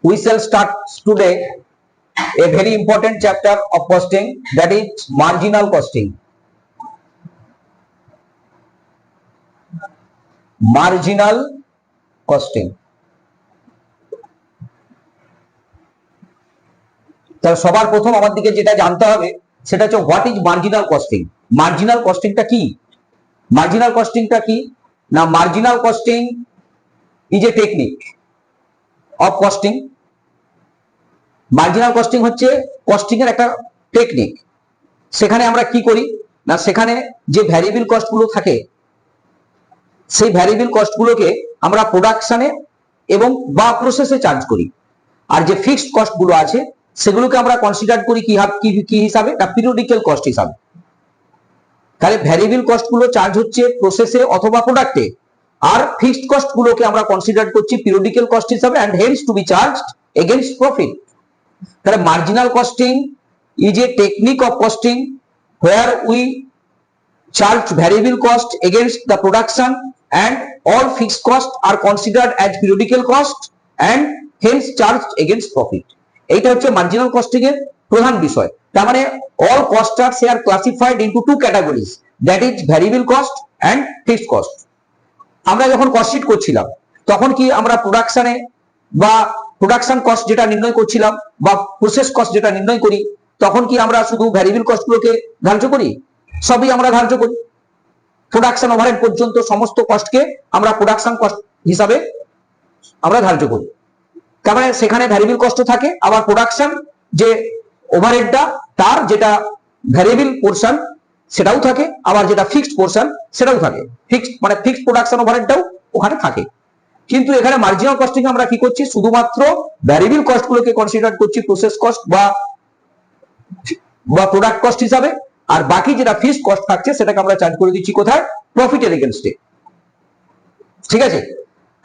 we shall start today a very important chapter of costing, that is marginal costing. Marginal costing. তাহলে সবার প্রথম আমাদেরকে যেটা জানতে হবে সেটা হচ্ছে what is marginal costing. Marginal কস্টিংটা কি? মার্জিনাল কস্টিংটা কি না, marginal costing is a technique of costing. Marginal costing হচ্ছে কস্টিং এর একটা টেকনিক। সেখানে আমরা কি করি না, সেখানে যে ভ্যারিয়েবল কস্ট গুলো থাকে সেই ভ্যারিয়েবল কস্ট গুলোকে আমরা প্রোডাকশনে এবং বা প্রসেসে চার্জ করি, আর যে ফিক্সড কস্ট গুলো আছে সেগুলোকে আমরা কনসিডার করি কি হিসাবে না, পিরিয়ডিক্যাল কস্ট হিসাবে। তাহলে ভ্যারিয়েবল কস্ট গুলো চার্জ হচ্ছে প্রসেসে অথবা প্রোডাক্টে, আর ফিক্সড কস্ট গুলোকে আমরা কনসিডার করছি পিরিয়ডিক্যাল কস্ট হিসাবে, and hence to be charged against profit. তাহলে marginal costing is a technique of costing where we charge variable cost against the production and all fixed costs are considered as periodical cost and hence charged against profit. এইটা হচ্ছে marginal costing এর প্রধান বিষয়। তার মানে all costs are classified into two categories, that is variable cost and fixed cost. আমরা যখন cost sheet করছিলাম তখন কি আমরা প্রোডাকশনে বা প্রোডাকশন কস্ট যেটা নির্ণয় করছিলাম বা প্রসেস কস্ট যেটা নির্ণয় করি, তখন কি আমরা শুধু ভ্যারিয়েবল কস্ট গুলোকে ধার্য করি? সবই আমরা ধার্য করি। প্রোডাকশন ওভারহেড পর্যন্ত সমস্ত কস্টকে আমরা প্রোডাকশন কস্ট হিসাবে আমরা ধার্য করি। তার মানে সেখানে ভ্যারিয়েবল কস্ট থাকে, আবার প্রোডাকশন যে ওভারহেডটা তার যেটা ভ্যারিয়েবল পোরশন সেটাও থাকে, আবার যেটা ফিক্সড পোরশন সেটাও থাকে। ফিক্সড মানে ফিক্সড প্রোডাকশন ওভারহেডটাও ওখানে থাকে। কিন্তু এখানে মার্জিনাল কস্টিং আমরা কি করছি, শুধুমাত্র ভ্যারিয়েবল কস্ট গুলোকে কনসিডার করছি প্রসেস কস্ট বা প্রোডাক্ট কস্ট হিসাবে, আর বাকি যেটা ফিক্সড কস্ট থাকছে সেটাকে আমরা চার্জ করে দিচ্ছি কোথায়, প্রফিটের এগেইনস্টে। ঠিক আছে,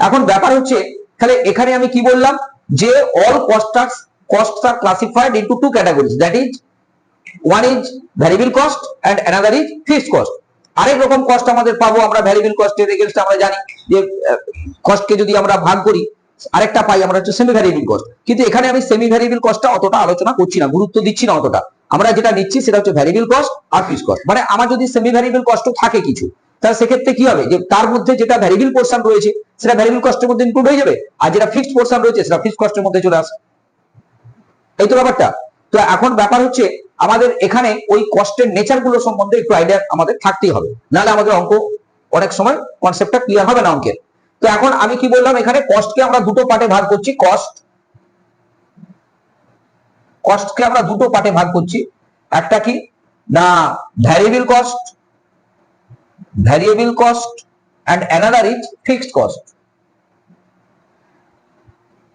এখন ব্যাপার হচ্ছে তাহলে এখানে আমি কি বললাম যে all costs are classified into two categories, that is one is variable cost and another is fixed cost. আরেক রকম কস্ট আমাদের পাবো আমরা ভ্যারিয়েবল কস্টের এগেইনস্টে। আমরা জানি যে কস্টকে যদি আমরা ভাগ করি আরেকটা পাই আমরা হচ্ছে সেমি ভ্যারিয়েবল কস্ট, কিন্তু এখানে আমি সেমি ভ্যারিয়েবল কস্টটা অতটা আলোচনা করছি না, গুরুত্ব দিচ্ছি না অতটা। আমরা যেটা নিচ্ছি সেটা হচ্ছে ভ্যারিয়েবল কস্ট আর ফিক্সড কস্ট। মানে আমার যদি সেমি ভ্যারিয়েবল কস্ট থাকে কিছু, তাহলে সেক্ষেত্রে কি হবে যে তার মধ্যে যেটা ভ্যারিয়েবল পোরশন রয়েছে সেটা ভ্যারিয়েবল কস্টের মধ্যে ইনক্লুড হয়ে যাবে, আর যেটা ফিক্সড পোরশন রয়েছে সেটা ফিক্সড কস্টের মধ্যে চলে আসে। এই তো ব্যাপারটা। তো এখন ব্যাপার হচ্ছে আমাদের এখানে ওই কস্টের নেচার গুলো সম্বন্ধে একটু আইডিয়া আমাদের থাকতেই হবে, নাহলে আমাদের অঙ্ক অনেক সময় কনসেপ্টটা ক্লিয়ার হবে না অঙ্কের। তো এখন আমি কি বললাম, এখানে কস্টকে আমরা দুটো পার্টে ভাগ করছি। কস্টকে আমরা দুটো পার্টে ভাগ করছি। একটা কি না variable cost and another is fixed cost.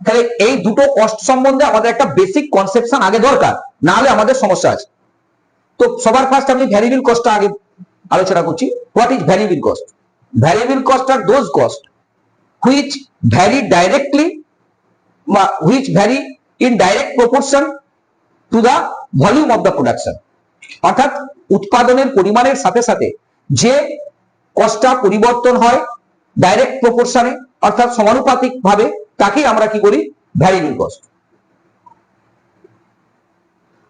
তাহলে এই দুটো কস্ট সম্বন্ধে আমাদের একটা বেসিক কনসেপশন আগে দরকার, না হলে আমাদের সমস্যা আছে। তো সবার ফার্স্ট আমি ভ্যারিয়েবল কস্টটা আগে আলোচনা করছি। What is variable cost? Variable cost আর those cost which vary directly, which vary in direct proportion to the volume of the production. অর্থাৎ উৎপাদনের পরিমাণের সাথে সাথে যে কস্টটা পরিবর্তন হয় ডাইরেক্ট প্রপোর্শনে অর্থাৎ সমানুপাতিক ভাবে, তাকে আমরা কি করি, ভ্যারিয়েবল কস্ট।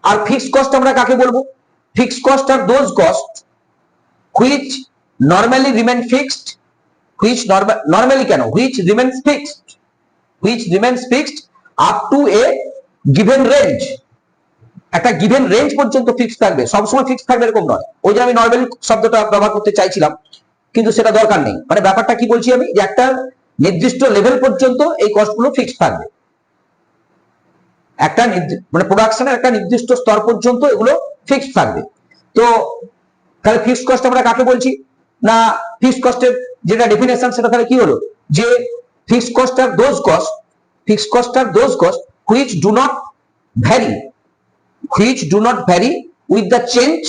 আর ফিক্সড কস্ট আমরা কাকে বলবো? ফিক্সড কস্ট আর those cost which normally remain fixed, which normally কেন which remains fixed up to a given range. একটা গিভেন রেঞ্জ পর্যন্ত ফিক্সড থাকবে, সবসময় ফিক্সড থাকবে এরকম নয়। ওই যে আমি নরমালি শব্দটা ব্যবহার করতে চাইছিলাম কিন্তু সেটা দরকার নেই। মানে ব্যাপারটা কি বলছি আমি, যে একটা নির্দিষ্ট লেভেল পর্যন্ত এই কস্টগুলো ফিক্সড থাকবে, একটা মানে প্রোডাকশনের একটা নির্দিষ্ট স্তর পর্যন্ত এগুলো ফিক্সড থাকবে। তো তাহলে ফিক্সড কস্ট আমরা কাকে বলছি না, ফিক্সড কস্টের যেটা ডেফিনেশন সেটা তাহলে কি হলো, যে ফিক্সড কস্ট আর those cost which do not vary with the change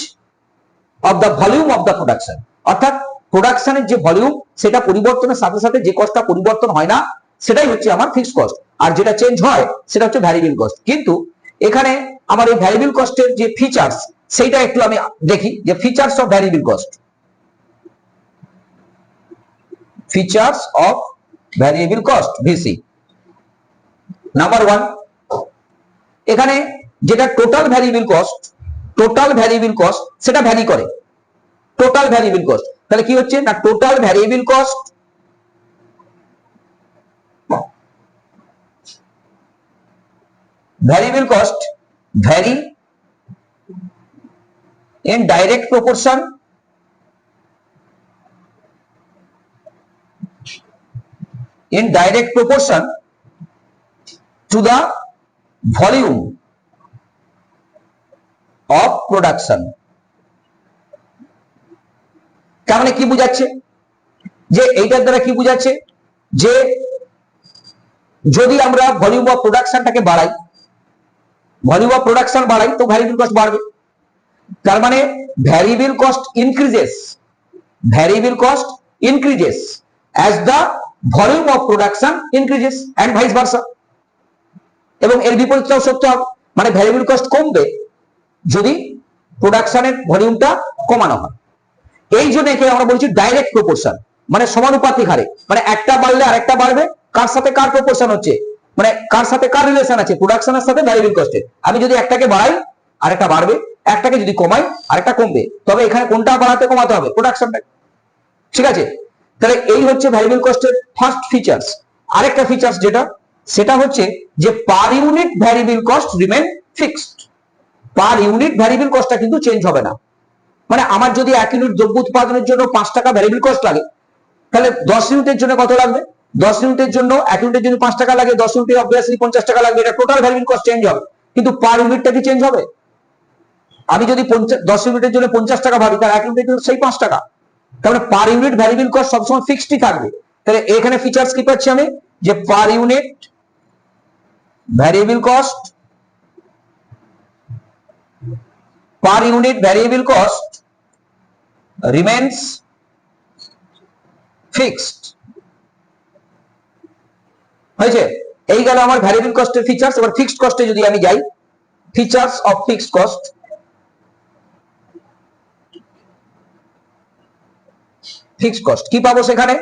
of the volume of the production. অর্থাৎ প্রোডাকশনের যে ভলিউম সেটা পরিবর্তনের সাথে সাথে যে কস্টটা পরিবর্তন হয় না সেটাই হচ্ছে আমার ফিক্সড কস্ট, আর যেটা চেঞ্জ হয় সেটা হচ্ছে ভ্যারিয়েবল কস্ট। কিন্তু এখানে আমার এই ভ্যারিয়েবল কস্টের যে ফিচার্স সেইটা একটু আমি দেখি, যে features of variable cost. Features of variable cost, VC. Number 1, এখানে যেটা টোটাল ভ্যারিয়েবল কস্ট সেটা ভ্যারি করে। টোটাল ভ্যারিয়েবল কস্ট তাহলে কি হচ্ছে না, total variable cost vary in direct proportion to the volume of production। তার মানে কি বোঝাচ্ছে, যে এইটার দ্বারা কি বোঝাচ্ছে, যে যদি আমরা ভলিউম অফ প্রোডাকশনটাকে বাড়াই, তো ভ্যারিয়েবল কস্ট বাড়বে। তার মানে variable cost increases as the volume of production increases and vice versa। এবং এর বিপরীতটাও সত্য হবে, মানে ভ্যারিয়েবল কস্ট কমবে যদি প্রোডাকশনের ভলিউমটা কমানো হয়। এই জন্য একে আমরা বলছি ডাইরেক্ট প্রপোর্শন, মানে সমানুপাতিক হারে, মানে একটা বাড়লে আরেকটা বাড়বে। কার সাথে কার প্রপোর্শন হচ্ছে, মানে কার সাথে কার রিলেশন আছে, প্রোডাকশনের সাথে ভ্যারিয়েবল কস্টের। আমি যদি একটাকে বাড়াই আরেকটা বাড়বে, একটাকে যদি কমাই আরেকটা কমবে। তবে এখানে কোনটা বাড়াতে কমাতে হবে, প্রোডাকশনটা। ঠিক আছে, তাহলে এই হচ্ছে ভ্যারিয়েবল কস্টের ফার্স্ট ফিচার্স। আরেকটা ফিচার্স যেটা, সেটা হচ্ছে যে per unit variable cost remain fixed. Per unit variable কস্টটা কিন্তু চেঞ্জ হবে না। মানে আমার যদি 1 ইউনিট দ্রব্য উৎপাদনের জন্য 5 টাকা ভ্যারিয়েবল কস্ট লাগে, তাহলে 10 ইউনিটের জন্য কত লাগবে, 10 ইউনিটের জন্য 1 ইউনিটের জন্য 5 টাকা লাগে, 10 ইউনিটে অবভিয়াসলি 50 টাকা লাগবে। এটা টোটাল ভ্যারিয়েবল কস্ট চেঞ্জ হবে, কিন্তু পার ইউনিটটা কি চেঞ্জ হবে? আমি যদি 10 ইউনিটের জন্য 50 টাকা ভাবি, তার 1 ইউনিটের জন্য সেই 5 টাকা। তাহলে পার ইউনিট ভ্যারিয়েবল কস্ট সবসময় ফিক্সডই থাকবে। তাহলে এখানে ফিচার্স কি পাচ্ছি আমি, যে per unit variable cost remains fixed. হয়েছে, এই গেল আমার ভ্যারিয়েবল কস্টের ফিচার্স। এবার ফিক্সড কস্টে যদি আমি যাই, features of fixed cost. Fixed cost কি পাবো সেখানে,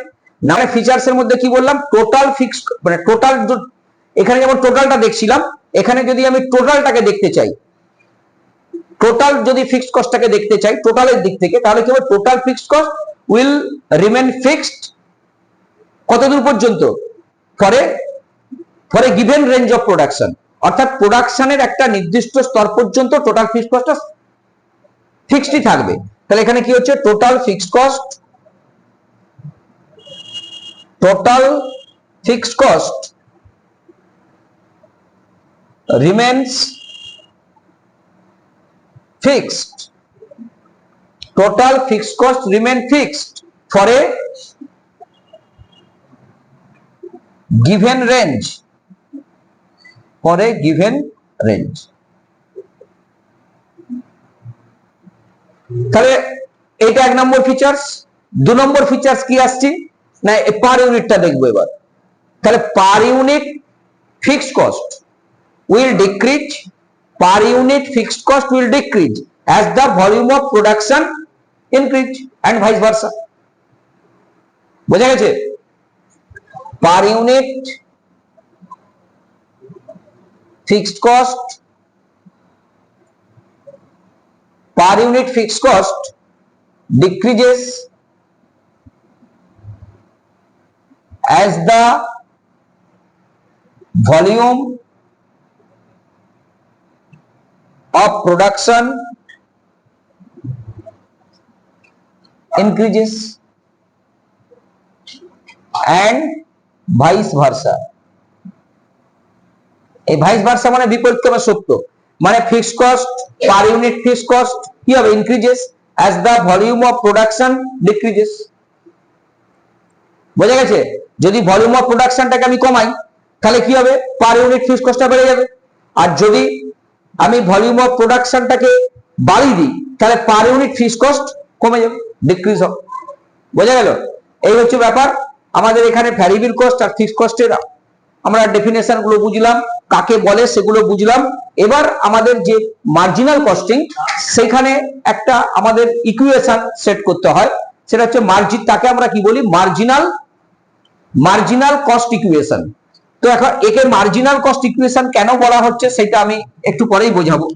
না ফিচার্স এর মধ্যে কি বললাম, টোটাল ফিক্সড, মানে টোটাল। এখানে যেমন টোটালটা দেখছিলাম, এখানে যদি আমি টোটালটাকে দেখতে চাই, টোটাল যদি ফিক্সড কস্টটাকে দেখতে চাই টোটালের দিক থেকে, তাহলে কি হবে, total fixed cost will remain fixed কতদূর পর্যন্ত, for a given range of production. অর্থাৎ প্রোডাকশনের একটা নির্দিষ্ট স্তর পর্যন্ত টোটাল ফিক্সড কস্টটা ফিক্সডই থাকবে। তাহলে এখানে কি হচ্ছে, total fixed cost remains fixed, total fixed cost remain fixed for a given range, তাহলে এটা 1 নম্বর ফিচার্স। 2 নম্বর ফিচার্স কি আসছে না, পার ইউনিটটা দেখবো এবার। তাহলে per unit fixed cost will decrease, per unit fixed cost will decrease as the volume of production increase and vice versa। বোঝা গেছে, per unit fixed cost decreases as the volume of production increases and vice versa। এই vice versa মানে বিপরীত ক্রমে সত্য, মানে fixed cost, per unit fixed cost কি হবে, increases as the volume of production decreases। বোঝা গেছে, যদি ভলিউম অফ প্রোডাকশনটাকে আমি কমাই তাহলে কি হবে, পার ইউনিট ফিক্সড কস্টটা বেড়ে যাবে। আর যদি আমি ভলিউম অফ প্রোডাকশনটাকে বাড়িয়ে দিই তাহলে পার ইউনিট ফিক্সড কস্ট কমে যাবে, ডিক্রিজ হবে। বোঝা গেল, এই হচ্ছে ব্যাপার। আমাদের এখানে ভ্যারিয়েবল কস্ট আর ফিক্সড কস্টের আমরা ডেফিনেশন গুলো বুঝলাম, কাকে বলে সেগুলো বুঝলাম। এবার আমাদের যে মার্জিনাল কস্টিং, সেখানে একটা আমাদের ইকুয়েশন সেট করতে হয়, সেটা হচ্ছে মার্জিন, তাকে আমরা কি বলি, মার্জিনাল কস্ট ইকুয়েশন। তো এখন একে মার্জিনাল কস্ট ইকুয়েশন কেন বলা হচ্ছে সেটা আমি একটু পরেই বোঝাবো।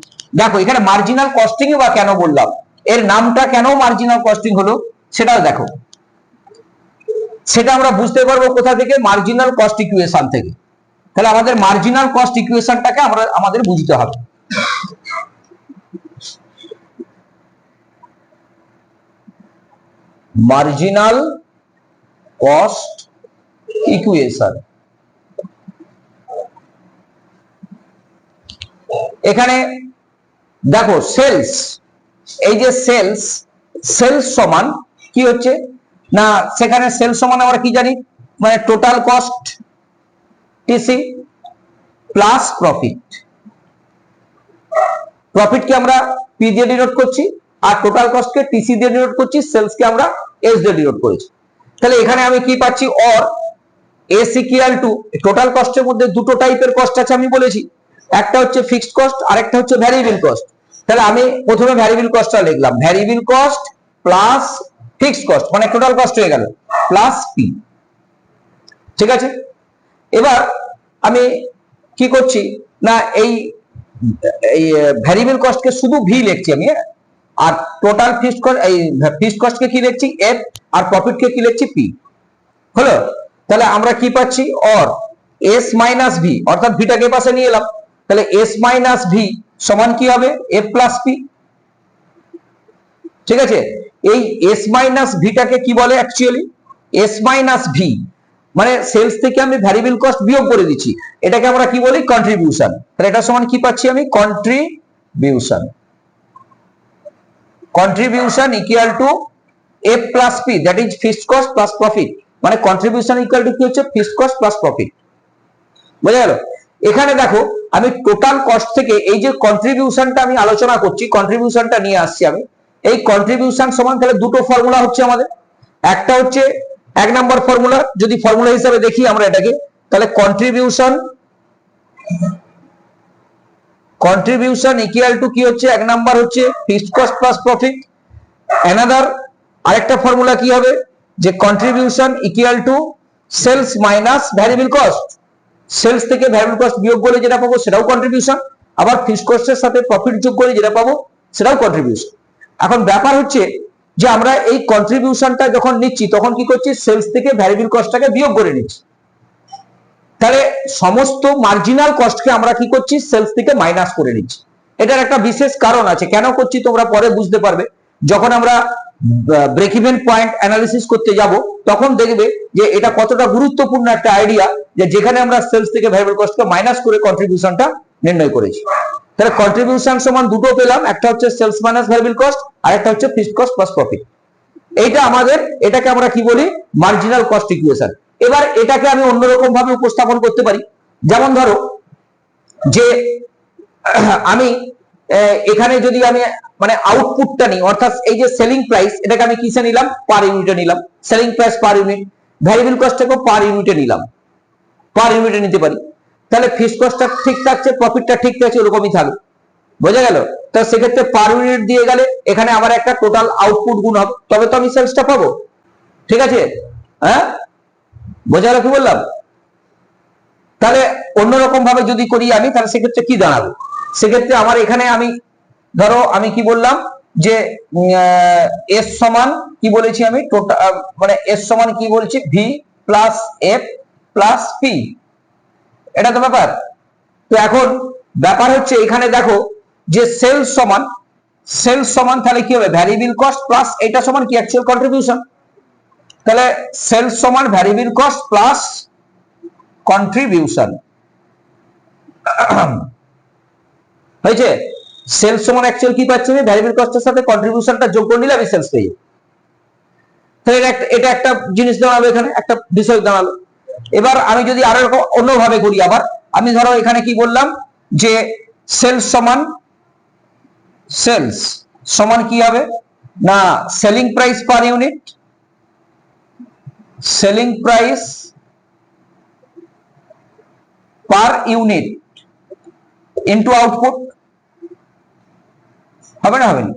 দেখো এখানে মার্জিনাল কস্টিং বা কেন বললাম, এর নামটা কেন মার্জিনাল কস্টিং হলো সেটাও দেখো, সেটা আমরা বুঝতে পারবো কোথা থেকে, মার্জিনাল কস্ট ইকুয়েশন থেকে। তাহলে আমাদের মার্জিনাল কস্ট ইকুয়েশনটাকে আমাদের বুঝতে হবে। মার্জিনাল কস্ট ইকুয়েশন, এখানে দেখো সেলস, এই যে সেলস, সেলস সমান কি হচ্ছে না, সেখানে সেলস সমান আমরা কি জানি, মানে total cost TC plus profit. Profit কে আমরা পি দিয়ে ডিনোট করছি, আর টোটাল কস্ট কে টিসি দিয়ে ডিনোট করছি, সেলস কে আমরা এস দিয়ে ডিনোট করেছি। তাহলে এখানে আমি কি পাচ্ছি, or S equal to, total কস্টের মধ্যে দুটো টাইপের কস্ট আছে আমি বলেছি, একটা হচ্ছে ফিক্সড কস্ট আর একটা হচ্ছে ভ্যারিয়েবল কস্ট। তাহলে আমি প্রথমে ভ্যারিয়েবল কস্টটা লিখলাম, variable cost plus fixed cost মানে টোটাল কস্ট হয়ে গেল প্লাস পি। ঠিক আছে, এবার আমি কি করছি না, এই ভ্যারিয়েবল কস্টকে শুধু ভি লিখছি আমি, আর টোটাল ফিক্সড কস্ট, এই ফিক্সড কস্টকে কি লিখছি এফ, আর প্রফিটকে কি লিখছি পি। হলো, তাহলে আমরা কি পাচ্ছি, অর এস মাইনাস ভি, অর্থাৎ ভিটাকে পাশে নিয়ে এলাম, তাহলে এস মাইনাস ভি সমান কি হবে, এফ প্লাস পি। ঠিক আছে, এই এস মাইনাস ভিটাকে কি বলে অ্যাকচুয়ালি, এস মাইনাস ভি মানে সেলস থেকে আমি ভ্যারিয়েবল কস্ট বিয়োগ করে দিচ্ছি, এটাকে আমরা কি বলি কন্ট্রিবিউশন। তাহলে এটা সমান কি পাচ্ছি আমি, contribution. Contribution equal two F plus P, that is fixed cost plus profit, মানে কন্ট্রিবিউশন ইকুয়াল টু কি হচ্ছে, ফিক্সড কস্ট প্লাস প্রফিট। বুঝা গেল? এখানে দেখো আমি টোটাল কস্ট থেকে এই যে কন্ট্রিবিউশনটা আমি আলোচনা করছি, কন্ট্রিবিউশনটা নিয়ে আসছি আমি, এই কন্ট্রিবিউশন সমান তাহলে দুটো ফর্মুলা হচ্ছে আমাদের, একটা হচ্ছে এক নাম্বার ফর্মুলা, যদি ফর্মুলা হিসেবে দেখি আমরা এটাকে, তাহলে কন্ট্রিবিউশন ইকুয়াল টু কি হচ্ছে, এক নাম্বার হচ্ছে fixed cost plus profit. Another আরেকটা ফর্মুলা কি হবে, যে contribution equal to sales minus variable cost, sales থেকে ভ্যারিয়েবল কস্ট বিয়োগ করলে যেটা পাবো সেটাও কন্ট্রিবিউশন, আবার ফিক্সড কস্টের সাথে প্রফিট যোগ করে যেটা পাবো সেটাও কন্ট্রিবিউশন। এখন ব্যাপার হচ্ছে যে আমরা এই কন্ট্রিবিউশনটা যখন নিচ্ছি তখন কি করছি, সেলস থেকে ভ্যারিয়েবল কস্টটাকে বিয়োগ করে নিচ্ছি। তাহলে সমস্ত মার্জিনাল কস্টকে আমরা কি করছি, সেলস থেকে মাইনাস করে নিচ্ছি। এটার একটা বিশেষ কারণ আছে, কেন করছি তোমরা পরে বুঝতে পারবে, যখন আমরা ব্রেক ইভেন পয়েন্ট অ্যানালিসিস করতে যাব তখন দেখবে যে এটা কতটা গুরুত্বপূর্ণ একটা আইডিয়া, যে যেখানে আমরা সেলস থেকে ভ্যারিয়েবল কস্টকে মাইনাস করে কন্ট্রিবিউশনটা নির্ণয় করেছি। তাহলে কন্ট্রিবিউশন সমান দুটো পেলাম, একটা হচ্ছে সেলস মাইনাস ভ্যারিয়েবল কস্ট, আর একটা হচ্ছে ফিক্সড কস্ট প্লাস প্রফিট। এইটা আমাদের, এটাকে আমরা কি বলি, মার্জিনাল কস্ট ইকুয়েশন। এবার এটাকে আমি অন্যরকম ভাবে উপস্থাপন করতে পারি, যেমন ধরো যে আমি এখানে যদি আমি মানে আউটপুটটা নিই, অর্থাৎ এই যে সেলিং প্রাইস, এটাকে আমি কিসে নিলাম, পার ইউনিটে নিলাম, selling price per unit, variable কস্টটাকেও পার ইউনিটে নিলাম, পার ইউনিটে নিতে পারি। তাহলে ফিক্সড কস্টটা ঠিক থাকছে, প্রফিটটা ঠিক থাকছে, ওরকমই থাকবে। বোঝা গেল? তো সেক্ষেত্রে পার ইউনিট দিয়ে গেলে এখানে আবার একটা টোটাল আউটপুট গুণ হবে, তবে তো আমি সেলসটা পাবো। ঠিক আছে, হ্যাঁ বোঝা গেল কি বললাম? তাহলে অন্যরকম ভাবে যদি করি আমি, তাহলে সেক্ষেত্রে কি দাঁড়াবে, সেক্ষেত্রে আমার এখানে আমি ধরো আমি কি বললাম, যে এস সমান কি বলেছি আমি, টোটাল মানে এস সমান কি বলছি, V plus F plus P, এটা তো ব্যাপার। তো এখন ব্যাপার হচ্ছে এখানে দেখো যে সেলস সমান তাহলে কি হবে, ভ্যারিয়েবল কস্ট প্লাস এটা সমান কি, অ্যাকচুয়াল কন্ট্রিবিউশন। তাহলে সেলস সমান ভ্যারিয়েবল কস্ট প্লাস কন্ট্রিবিউশন হয়েছে। সেলস সমান অ্যাকচুয়াল কি পাচ্ছি আমি, ভ্যারিয়েবল কস্টের সাথে কন্ট্রিবিউশনটা যোগ করে নিলে আমি সেলস পেয়ে যাই। তাহলে এটা একটা জিনিস দাঁড়ালো, এখানে একটা বিষয় দাঁড়ালো। এবার আমি যদি আরো অন্যভাবে করি, আবার আমি ধরো এখানে কি বললাম, যে সেলস সমান কি হবে না, selling price per unit, selling price per unit into output. হবে না, হবে না,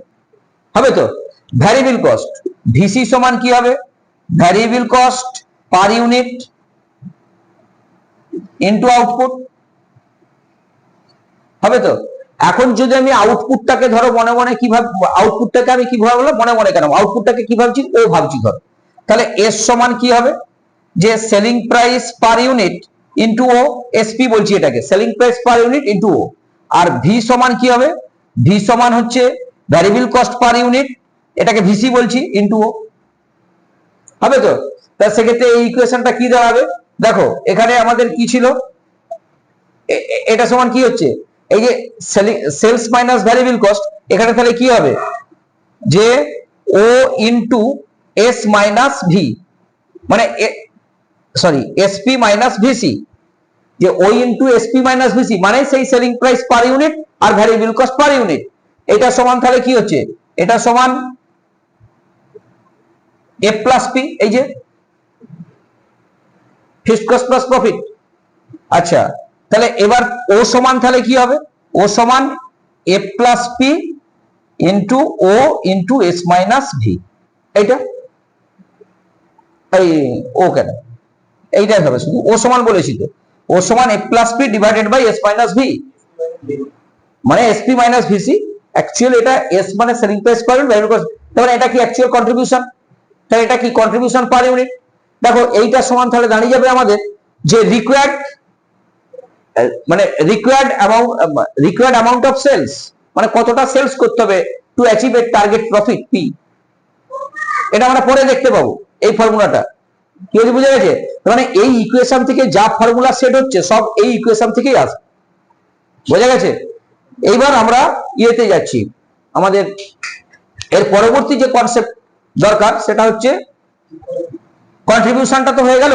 হবে তো। ভ্যারিয়েবল কস্ট ভিসি সমান কি হবে, variable cost per unit into output, হবে তো? এখন যদি আমি আউটপুটটাকে ধরো মনে মনে কিভাবে, আউটপুটটাকে আমি কিভাবে বলবো মনে মনে কেন, আউটপুটটাকে কি ভাবছি, ও ভাবছি ধরো, তাহলে এস সমান কি হবে, যে selling price per unit into ও, এসপি বলছি এটাকে, selling price per unit into ও। আর ভি সমান কি হবে, ভি সমান হচ্ছে ভ্যারিয়েবল কস্ট পার ইউনিট, এটাকে ভিসি বলছি, ইনটু ও, হবে তো? তার সেক্ষেত্রে এই ইকুয়েশনটা কি দাঁড়াবে, দেখো এখানে আমাদের কি ছিল, এটা সমান কি হচ্ছে, এই যে সেলস মাইনাস ভ্যারিয়েবল কস্ট, এখানে তাহলে কি হবে, যে ও ইনটু এস মাইনাস ভি, মানে সরি এসপি মাইনাস ভিসি, যে ও ইনটু এসপি মাইনাস ভিসি মানে সেই সেলিং প্রাইস পার ইউনিট আর ভ্যারিয়েবল কস্ট পার ইউনিট, এটা সমান তাহলে কি হচ্ছে, এটা সমান এফ প্লাস পি, এই যে ফিক্সড কস্ট প্লাস প্রফিট। আচ্ছা তাহলে এবার ও সমান তাহলে কি হবে, ও সমান এফ প্লাস পি ইন্টু ও ইন্টু এস মাইনাস ভি, এইটা এই ও কেন, এইটাই হবে, শুধু ও সমান বলেছি তো, ও সমান F plus P divided by S minus V, মানে এসপি মাইনাস ভিসি, অ্যাকচুয়াল এটা এস মানে সেলিং প্রাইস পার ইউনিট, তাহলে এটা কি অ্যাকচুয়াল কন্ট্রিবিউশন, তাহলে এটা কি কন্ট্রিবিউশন পার ইউনিট। দেখো এইটা সমান তাহলে দাঁড়িয়ে যাবে আমাদের যে রিকোয়ার্ড, মানে রিকোয়ার্ড অ্যামাউন্ট অফ সেলস, মানে কতটা সেলস করতে হবে to achieve a target profit P, এটা আমরা পরে দেখতে পাবো এই ফর্মুলাটা, কি হচ্ছে বুঝে গেছে? মানে এই ইকুয়েশন থেকে যা ফর্মুলা সেট হচ্ছে সব এই ইকুয়েশন থেকেই আসে, বোঝা গেছে? এইবার আমরা ইয়েতে যাচ্ছি, আমাদের এর পরবর্তী যে কনসেপ্ট দরকার সেটা হচ্ছে কন্ট্রিবিউশনটা তো হয়ে গেল,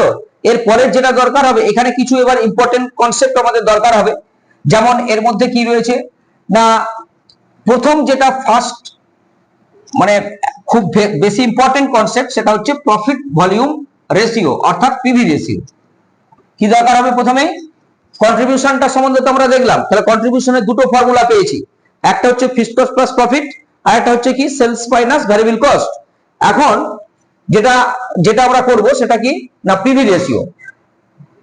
এর পরের যেটা দরকার হবে, এখানে কিছু এবার ইম্পর্টেন্ট কনসেপ্ট আমাদের দরকার হবে, যেমন এর মধ্যে কি রয়েছে না, প্রথম যেটা ফার্স্ট মানে খুব বেশি ইম্পর্টেন্ট কনসেপ্ট সেটা হচ্ছে প্রফিট ভলিউম রেশিও, অর্থাৎ পিভি রেশিও। কি দরকার হবে, প্রথমে কন্ট্রিবিউশনটা সম্বন্ধে তো আমরা দেখলাম, তাহলে কন্ট্রিবিউশনের দুটো ফর্মুলা পেয়েছি, একটা হচ্ছে ফিক্সড কস্ট প্লাস প্রফিট, আর একটা হচ্ছে কি সেলস মাইনাস ভ্যারিয়েবল কস্ট। এখন যেটা যেটা আমরা করব সেটা কি না, পিভি রেশিও,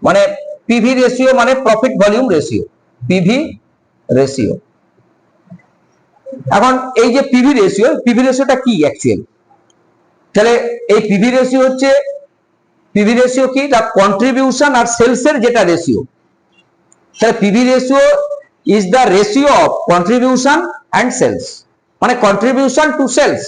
মানে পিভি রেশিও মানে profit volume ratio, PV ratio. এখন এই যে পিভি রেশিওটা কি অ্যাকচুয়ালি, তাহলে এই পিভি রেশিও হচ্ছে, পিভি রেশিও কি না, কন্ট্রিবিউশন আর সেলসের যেটা রেশিও, তাহলে PV ratio is the ratio of contribution and sales, মানে contribution to sales,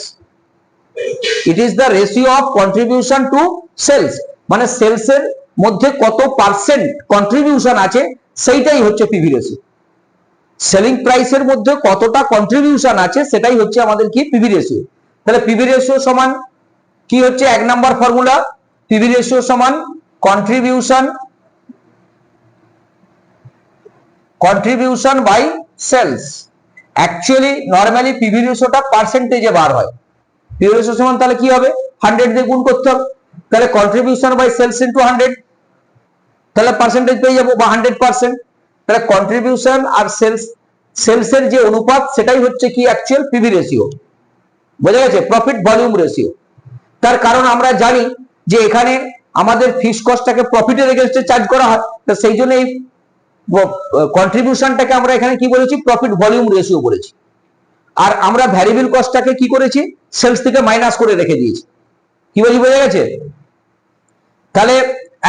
it is the ratio of contribution to sales, মানে সেলসের মধ্যে কত পার্সেন্ট কন্ট্রিবিউশন আছে সেইটাই হচ্ছে পিভি রেশিও, সেলিং প্রাইসের মধ্যে কতটা কন্ট্রিবিউশন আছে সেটাই হচ্ছে আমাদের কি পিভি রেশিও। তাহলে পিভি রেশিও সমান কি হচ্ছে, এক নাম্বার ফর্মুলা, পিভি রেশিও সমান contribution by sales. Actually normally PV রেশিওটা পার্সেন্টেজে বার হয়, পিভি রেশিও সমান তাহলে কি হবে, 100 দিয়ে গুণ করতে হবে, তাহলে কন্ট্রিবিউশন বাই সেলস ইনটু 100, তাহলে পার্সেন্টেজ পেয়ে যাবো বা 100%। তাহলে কন্ট্রিবিউশন আর সেলসের যে অনুপাত সেটাই হচ্ছে কি অ্যাকচুয়াল পিভি রেশিও, বোঝা গেছে, প্রফিট ভলিউম রেশিও। তার কারণ আমরা জানি যে এখানে আমাদের ফিক্সড কস্টটাকে প্রফিটের এগেইনস্টে চার্জ করা হয়, তো সেই জন্য এই কন্ট্রিবিউশনটাকে আমরা এখানে কি বলেছি, প্রফিট ভলিউম রেশিও বলেছি, আর আমরা ভ্যারিয়েবল কস্টটাকে কি করেছি, সেলস থেকে মাইনাস করে রেখে দিয়েছি, কি বলছি বোঝা গেছে? তাহলে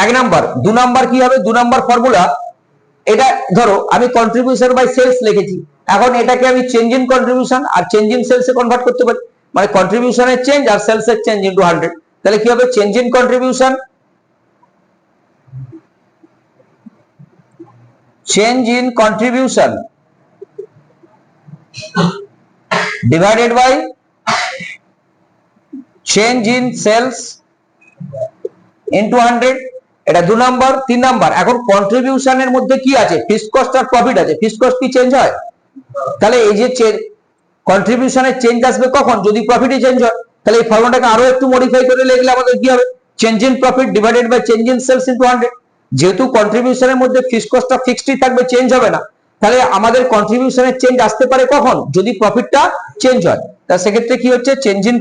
এক নাম্বার, দু নাম্বার কি হবে, দু নাম্বার ফর্মুলা, এটা ধরো আমি কন্ট্রিবিউশন বাই সেলস লিখেছি, এখন এটাকে আমি চেঞ্জ ইন কন্ট্রিবিউশন আর চেঞ্জ ইন সেলসে কনভার্ট করতে পারি, মানে কন্ট্রিবিউশনের চেঞ্জ আর সেলসের চেঞ্জ ইনটু 100, তাহলে কি হবে, change in contribution divided by change in sales into 100, এটা দু নাম্বার। তিন নাম্বার, এখন কন্ট্রিবিউশনের মধ্যে কি আছে, ফিক্সড কস্ট আর প্রফিট আছে, ফিক্সড কস্ট কি চেঞ্জ হয়, তাহলে এই যে কন্ট্রিবিউশনের চেঞ্জ আসবে কখন, যদি প্রফিটে চেঞ্জ হয়, তাহলে এই ফর্মুলাটাকে আরো একটু মডিফাই করে লিখলে আমাদের কি হবে, change in profit divided by change in sales into 100, যেহেতু কন্ট্রিবিউশনের মধ্যে ফিক্সড কস্টটা ফিক্সডই থাকবে, চেঞ্জ হবে না, তাহলে আমাদের কন্ট্রিবিউশনের চেঞ্জ আসতে পারে কখন, যদি প্রফিটটা চেঞ্জ হয়, তাহলে সেক্ষেত্রে কি হচ্ছে, change in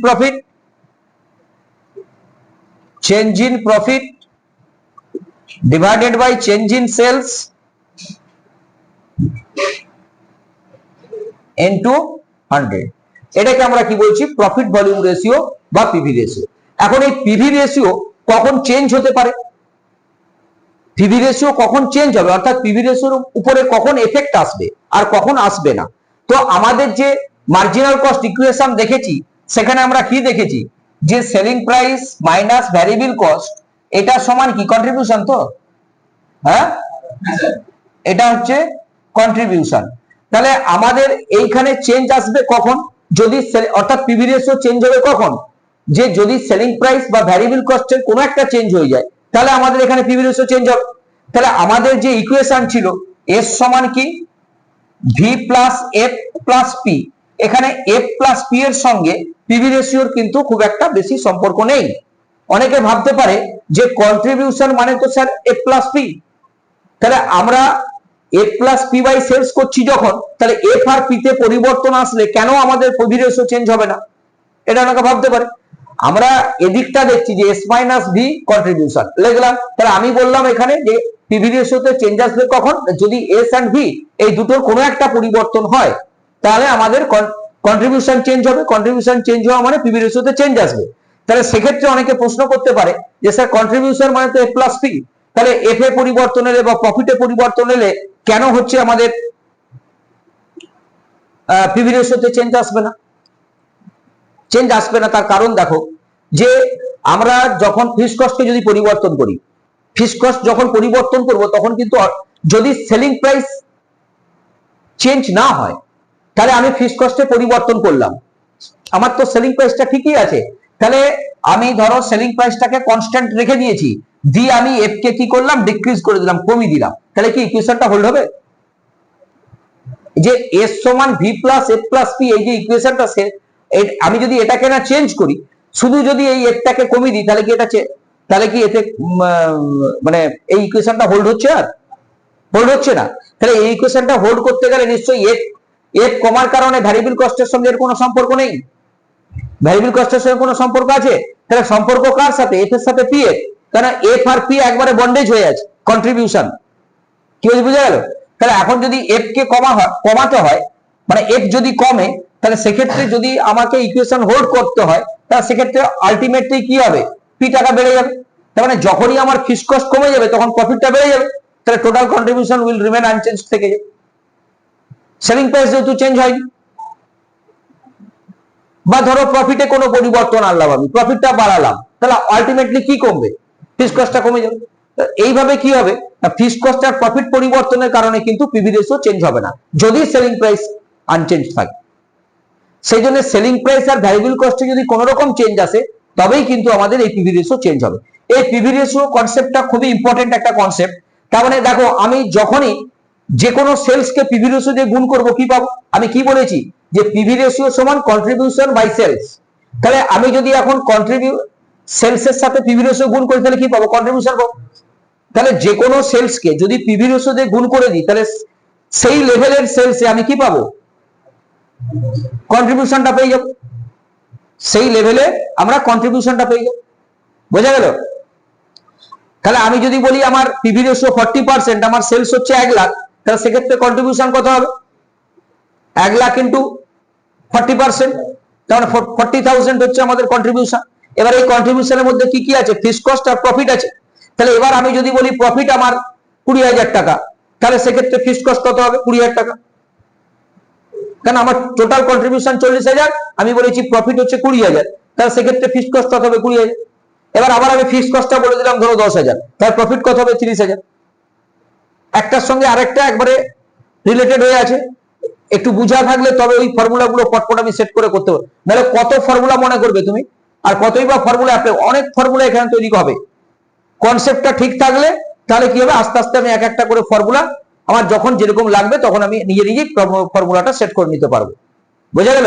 profit divided by change in sales into 100, এটাকে আমরা কি বলছি? প্রফিট ভলিউম রেশিও বা পিভি রেশিও। এখন এই পিভি রেশিও কখন চেঞ্জ হতে পারে, পিভি রেশিও কখন চেঞ্জ হবে, অর্থাৎ পিভি রেশিওর উপরে কখন এফেক্ট আসবে আর কখন আসবে না। তো আমাদের যে মার্জিনাল কস্ট ইকুয়েশন দেখেছি, সেখানে আমরা কি দেখেছি যে selling price minus variable cost এটা সমান কি? কন্ট্রিবিউশন। তো হ্যাঁ, এটা হচ্ছে কন্ট্রিবিউশন। তাহলে আমাদের এইখানে চেঞ্জ আসবে কখন? যদি অর্থাৎ পিভি রেশিও চেঞ্জ হবে কখন? যে যদি সেলিং প্রাইস বা ভ্যারিয়েবল কস্টের কোনো একটা চেঞ্জ হয়ে যায়, তাহলে আমাদের এখানে পিভি রেশিও চেঞ্জ হবে। তাহলে আমাদের যে ইকুয়েশন ছিল এস সমান কি? V plus F plus P, এখানে এফ প্লাস পি এর সঙ্গে পিভি রেশিওর কিন্তু খুব একটা বেশি সম্পর্ক নেই। অনেকে ভাবতে পারে যে কন্ট্রিবিউশন মানে তো স্যার এফ প্লাস পি, তাহলে আমরা F plus P by sales করছি যখন, তাহলে এফ আর পি তে পরিবর্তন আসলে কেন আমাদের পিভি রেশিও চেঞ্জ হবে না? এটা অনেকে ভাবতে পারে। আমরা এদিকটা দেখছি যে এস মাইনাস ভি কন্ট্রিবিউশন লিখলাম, তাহলে আমি বললাম এখানে যে পিভি রেশিওতে চেঞ্জ আসবে কখন? যদি এস এন্ড ভি এই দুটোর কোনো একটা পরিবর্তন হয়, তাহলে আমাদের কন্ট্রিবিউশন চেঞ্জ হবে। কন্ট্রিবিউশন চেঞ্জ হওয়া মানে পিভি রেশিওতে চেঞ্জ আসবে। তাহলে সেক্ষেত্রে অনেকে প্রশ্ন করতে পারে যে স্যার কন্ট্রিবিউশন মানে তো এফ প্লাস পি, তাহলে এফ এ পরিবর্তন এলে বা প্রফিটে পরিবর্তন এলে কেন হচ্ছে আমাদের পিভি রেশিওতে চেঞ্জ আসবে না? চেঞ্জ আসবে না তার কারণ দেখো, যে আমরা যখন ফিক্সড কস্টকে যদি পরিবর্তন করি, ফিক্সড কস্ট যখন পরিবর্তন করব তখন কিন্তু যদি সেলিং প্রাইস চেঞ্জ না হয়, তাহলে আমি ফিক্সড কস্টে পরিবর্তন করলাম, আমার তো সেলিং প্রাইসটা ঠিকই আছে, তাহলে আমি ধরো সেলিং প্রাইসটাকে কনস্ট্যান্ট রেখে দিয়েছি, দিয়ে আমি এফ কে কি করলাম? ডিক্রিজ করে দিলাম, কমিয়ে দিলাম, তাহলে কি ইকুয়েশনটা হোল্ড হবে? যে এস সমান V plus F plus P, এই যে ইকুয়েশনটা আমি যদি এটাকে না চেঞ্জ করি, শুধু যদি এই এফটাকে কমিয়ে দিই, তাহলে কি এটা তাহলে কি এতে মানে এই ইকুয়েশনটা হোল্ড হচ্ছে? আর হোল্ড হচ্ছে না। তাহলে এই ইকুয়েশনটা হোল্ড করতে গেলে নিশ্চয়ই এফ কমার কারণে ভ্যারিয়েবল কস্টের সঙ্গে এর কোনো সম্পর্ক নেই। ভ্যারিয়েবল কস্টের সঙ্গে কোনো সম্পর্ক আছে? তাহলে সম্পর্ক কার সাথে? এফ এর সাথে পি এর, কারণ এফ আর পি একবারে বন্ডেজ হয়ে আছে, কন্ট্রিবিউশন। কি বলছি, বুঝা গেল? তাহলে এখন যদি এফ কে কমাতে হয়, মানে এফ যদি কমে, তাহলে সেক্ষেত্রে যদি আমাকে ইকুয়েশন হোল্ড করতে হয়, তাহলে সেক্ষেত্রে আলটিমেটলি কি হবে? পি টাকা বেড়ে যাবে। তার মানে যখনই আমার ফিক্সড কস্ট কমে যাবে তখন প্রফিটটা বেড়ে যাবে, তাহলে total contribution will remain unchange থেকে যাবে। সেলিং প্রাইস যেহেতু চেঞ্জ হয়নি, বা ধরো প্রফিটে কোনো পরিবর্তন আনলাম, আমি প্রফিটটা বাড়ালাম, তাহলে আলটিমেটলি কি কমবে? ফিক্সড কস্টটা কমে যাবে। এইভাবে কি হবে? ফিক্সড কস্ট আর প্রফিট পরিবর্তনের কারণে কিন্তু পিভি রেশিও চেঞ্জ হবে না, যদি সেলিং প্রাইস আনচেঞ্জ থাকে। সেই জন্য সেলিং প্রাইস আর ভ্যারিয়েবল কস্টে যদি কোনো রকম চেঞ্জ আসে, তবেই কিন্তু আমাদের এই পিভি রেশিও চেঞ্জ হবে। এই পিভি রেশিও কনসেপ্টটা খুবই ইম্পর্টেন্ট একটা কনসেপ্ট। তার মানে দেখো, আমি যখনই যে কোনো সেলস কে পিভি রেশিও দিয়ে গুণ করব, কি পাবো? আমি কি বলেছি যে পিভি রেশিও সমান কন্ট্রিবিউশন বাই সেলস। তাহলে আমি যদি এখন সেলস এর সাথে পিভি রেশিও গুণ করি, তাহলে কি পাবো? কন্ট্রিবিউশন পাবো। তাহলে যে কোনো সেলস কে যদি পিভি রেশিও দিয়ে গুণ করে দিই, তাহলে সেই লেভেলের সেলসে আমি কি পাবো? কন্ট্রিবিউশনটা পেয়ে যাব। সেই লেভেলে আমরা কন্ট্রিবিউশনটা পেয়ে যাব। বোঝা গেল? তাহলে আমি যদি বলি আমার পিভি রেশিও 40%, আমার সেলস হচ্ছে 1 লাখ, তাহলে সেক্ষেত্রে কন্ট্রিবিউশন কত হবে? 1 লাখ ইন্টু 40%, তাহলে 40,000 হচ্ছে আমাদের কন্ট্রিবিউশন। এবার এই কন্ট্রিবিউশনের মধ্যে কি কি আছে? ফিক্সড কস্ট আর প্রফিট আছে। তাহলে এবার আমি যদি বলি প্রফিট আমার 20,000 টাকা, তাহলে সেক্ষেত্রে ফিক্সড কস্ট কত হবে? 20,000 টাকা। কারণ আমার টোটাল কন্ট্রিবিউশন 40,000, আমি বলেছি প্রফিট হচ্ছে 20,000, তাহলে সেক্ষেত্রে ফিক্সড কস্ট কত হবে? 20,000। এবার আবার আমি ফিক্সড কস্টটা বলে দিলাম ধরো 10,000, তাহলে প্রফিট কত হবে? 30,000। একটার সঙ্গে আরেকটা একবারে রিলেটেড হয়ে আছে। একটু বুঝা থাকলে তবে ওই ফর্মুলাগুলো পটপট আমি সেট করে করতে পারবো, নাহলে কত ফর্মুলা মনে করবে তুমি, আর কতই বা ফর্মুলা অনেক ফর্মুলা এখানে তৈরি হবে। কনসেপ্টটা ঠিক থাকলে তাহলে কি হবে? আস্তে আস্তে আমি এক একটা করে ফর্মুলা আমার যখন যেরকম লাগবে তখন আমি নিজে নিজেই ফর্মুলাটা সেট করে নিতে পারবো। বোঝা গেল?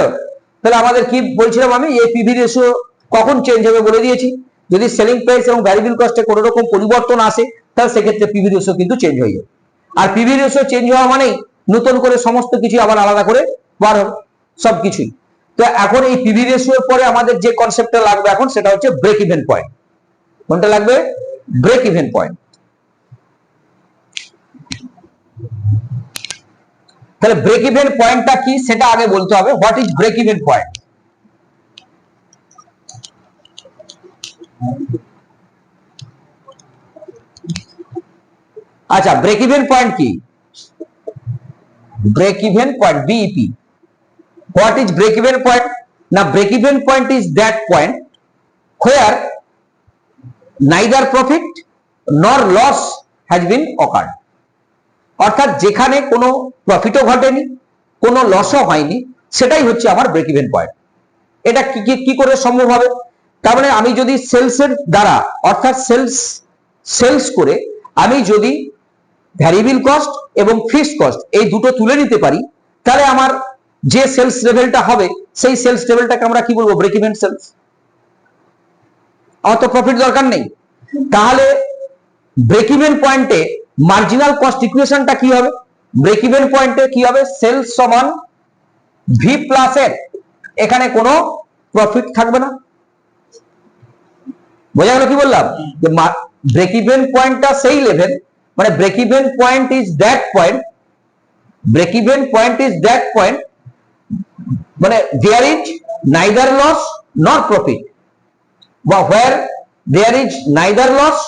তাহলে আমাদের কি বলছিলাম আমি? এই পিভি রেশিও কখন চেঞ্জ হবে বলে দিয়েছি। যদি সেলিং প্রাইস এবং ভ্যারিয়েবল কস্টে কোনো রকম পরিবর্তন আসে, তাহলে সেক্ষেত্রে পিভি রেশিও কিন্তু চেঞ্জ হয়ে যাবে। আর পিভি রেশিও চেঞ্জ হওয়া মানেই নতুন করে সমস্ত কিছু আবার আলাদা করে বার হবে, সবকিছুই। তো এখন এই পিভি রেশিওর পরে আমাদের যে কনসেপ্টটা লাগবে এখন, সেটা হচ্ছে ব্রেক ইভেন পয়েন্ট। কোনটা লাগবে? Break even point. তাহলে ব্রেক ইভেন পয়েন্টটা কি সেটা আগে বলতে হবে। What is break even point? আচ্ছা, ব্রেক ইভেন পয়েন্ট কি? Break even point, BEP. What is break even point? না, break even point is that point where neither profit nor loss has been occurred, অর্থাৎ যেখানে কোনো প্রফিটও ঘটেনি, কোনো লসও হয়নি, সেটাই হচ্ছে আমার ব্রেক ইভেন পয়েন্ট। এটা কি করে সম্ভব হবে? তার মানে আমি যদি সেলসের দ্বারা, অর্থাৎ সেলস করে আমি যদি ভ্যারিয়েবল কস্ট এবং ফিক্সড কস্ট এই দুটো তুলে নিতে পারি, তাহলে আমার যে সেলস লেভেলটা হবে সেই সেলস লেভেলটাকে আমরা কি বলবো? Break even sales. আমার তো প্রফিট দরকার নেই। তাহলে ব্রেক ইভেন পয়েন্টে মার্জিনাল কস্ট ইকুয়েশনটা কি হবে? ব্রেক ইভেন পয়েন্টে কি হবে? সেলস সমান ভি প্লাস এর, এখানে কোনো প্রফিট থাকবে না। বোঝা গেল কি বললাম? যে ব্রেক ইভেন পয়েন্টটা সেই লেভেল, মানে break even point is that point, break even point is that point মানে there is neither loss nor profit, বা where there is neither loss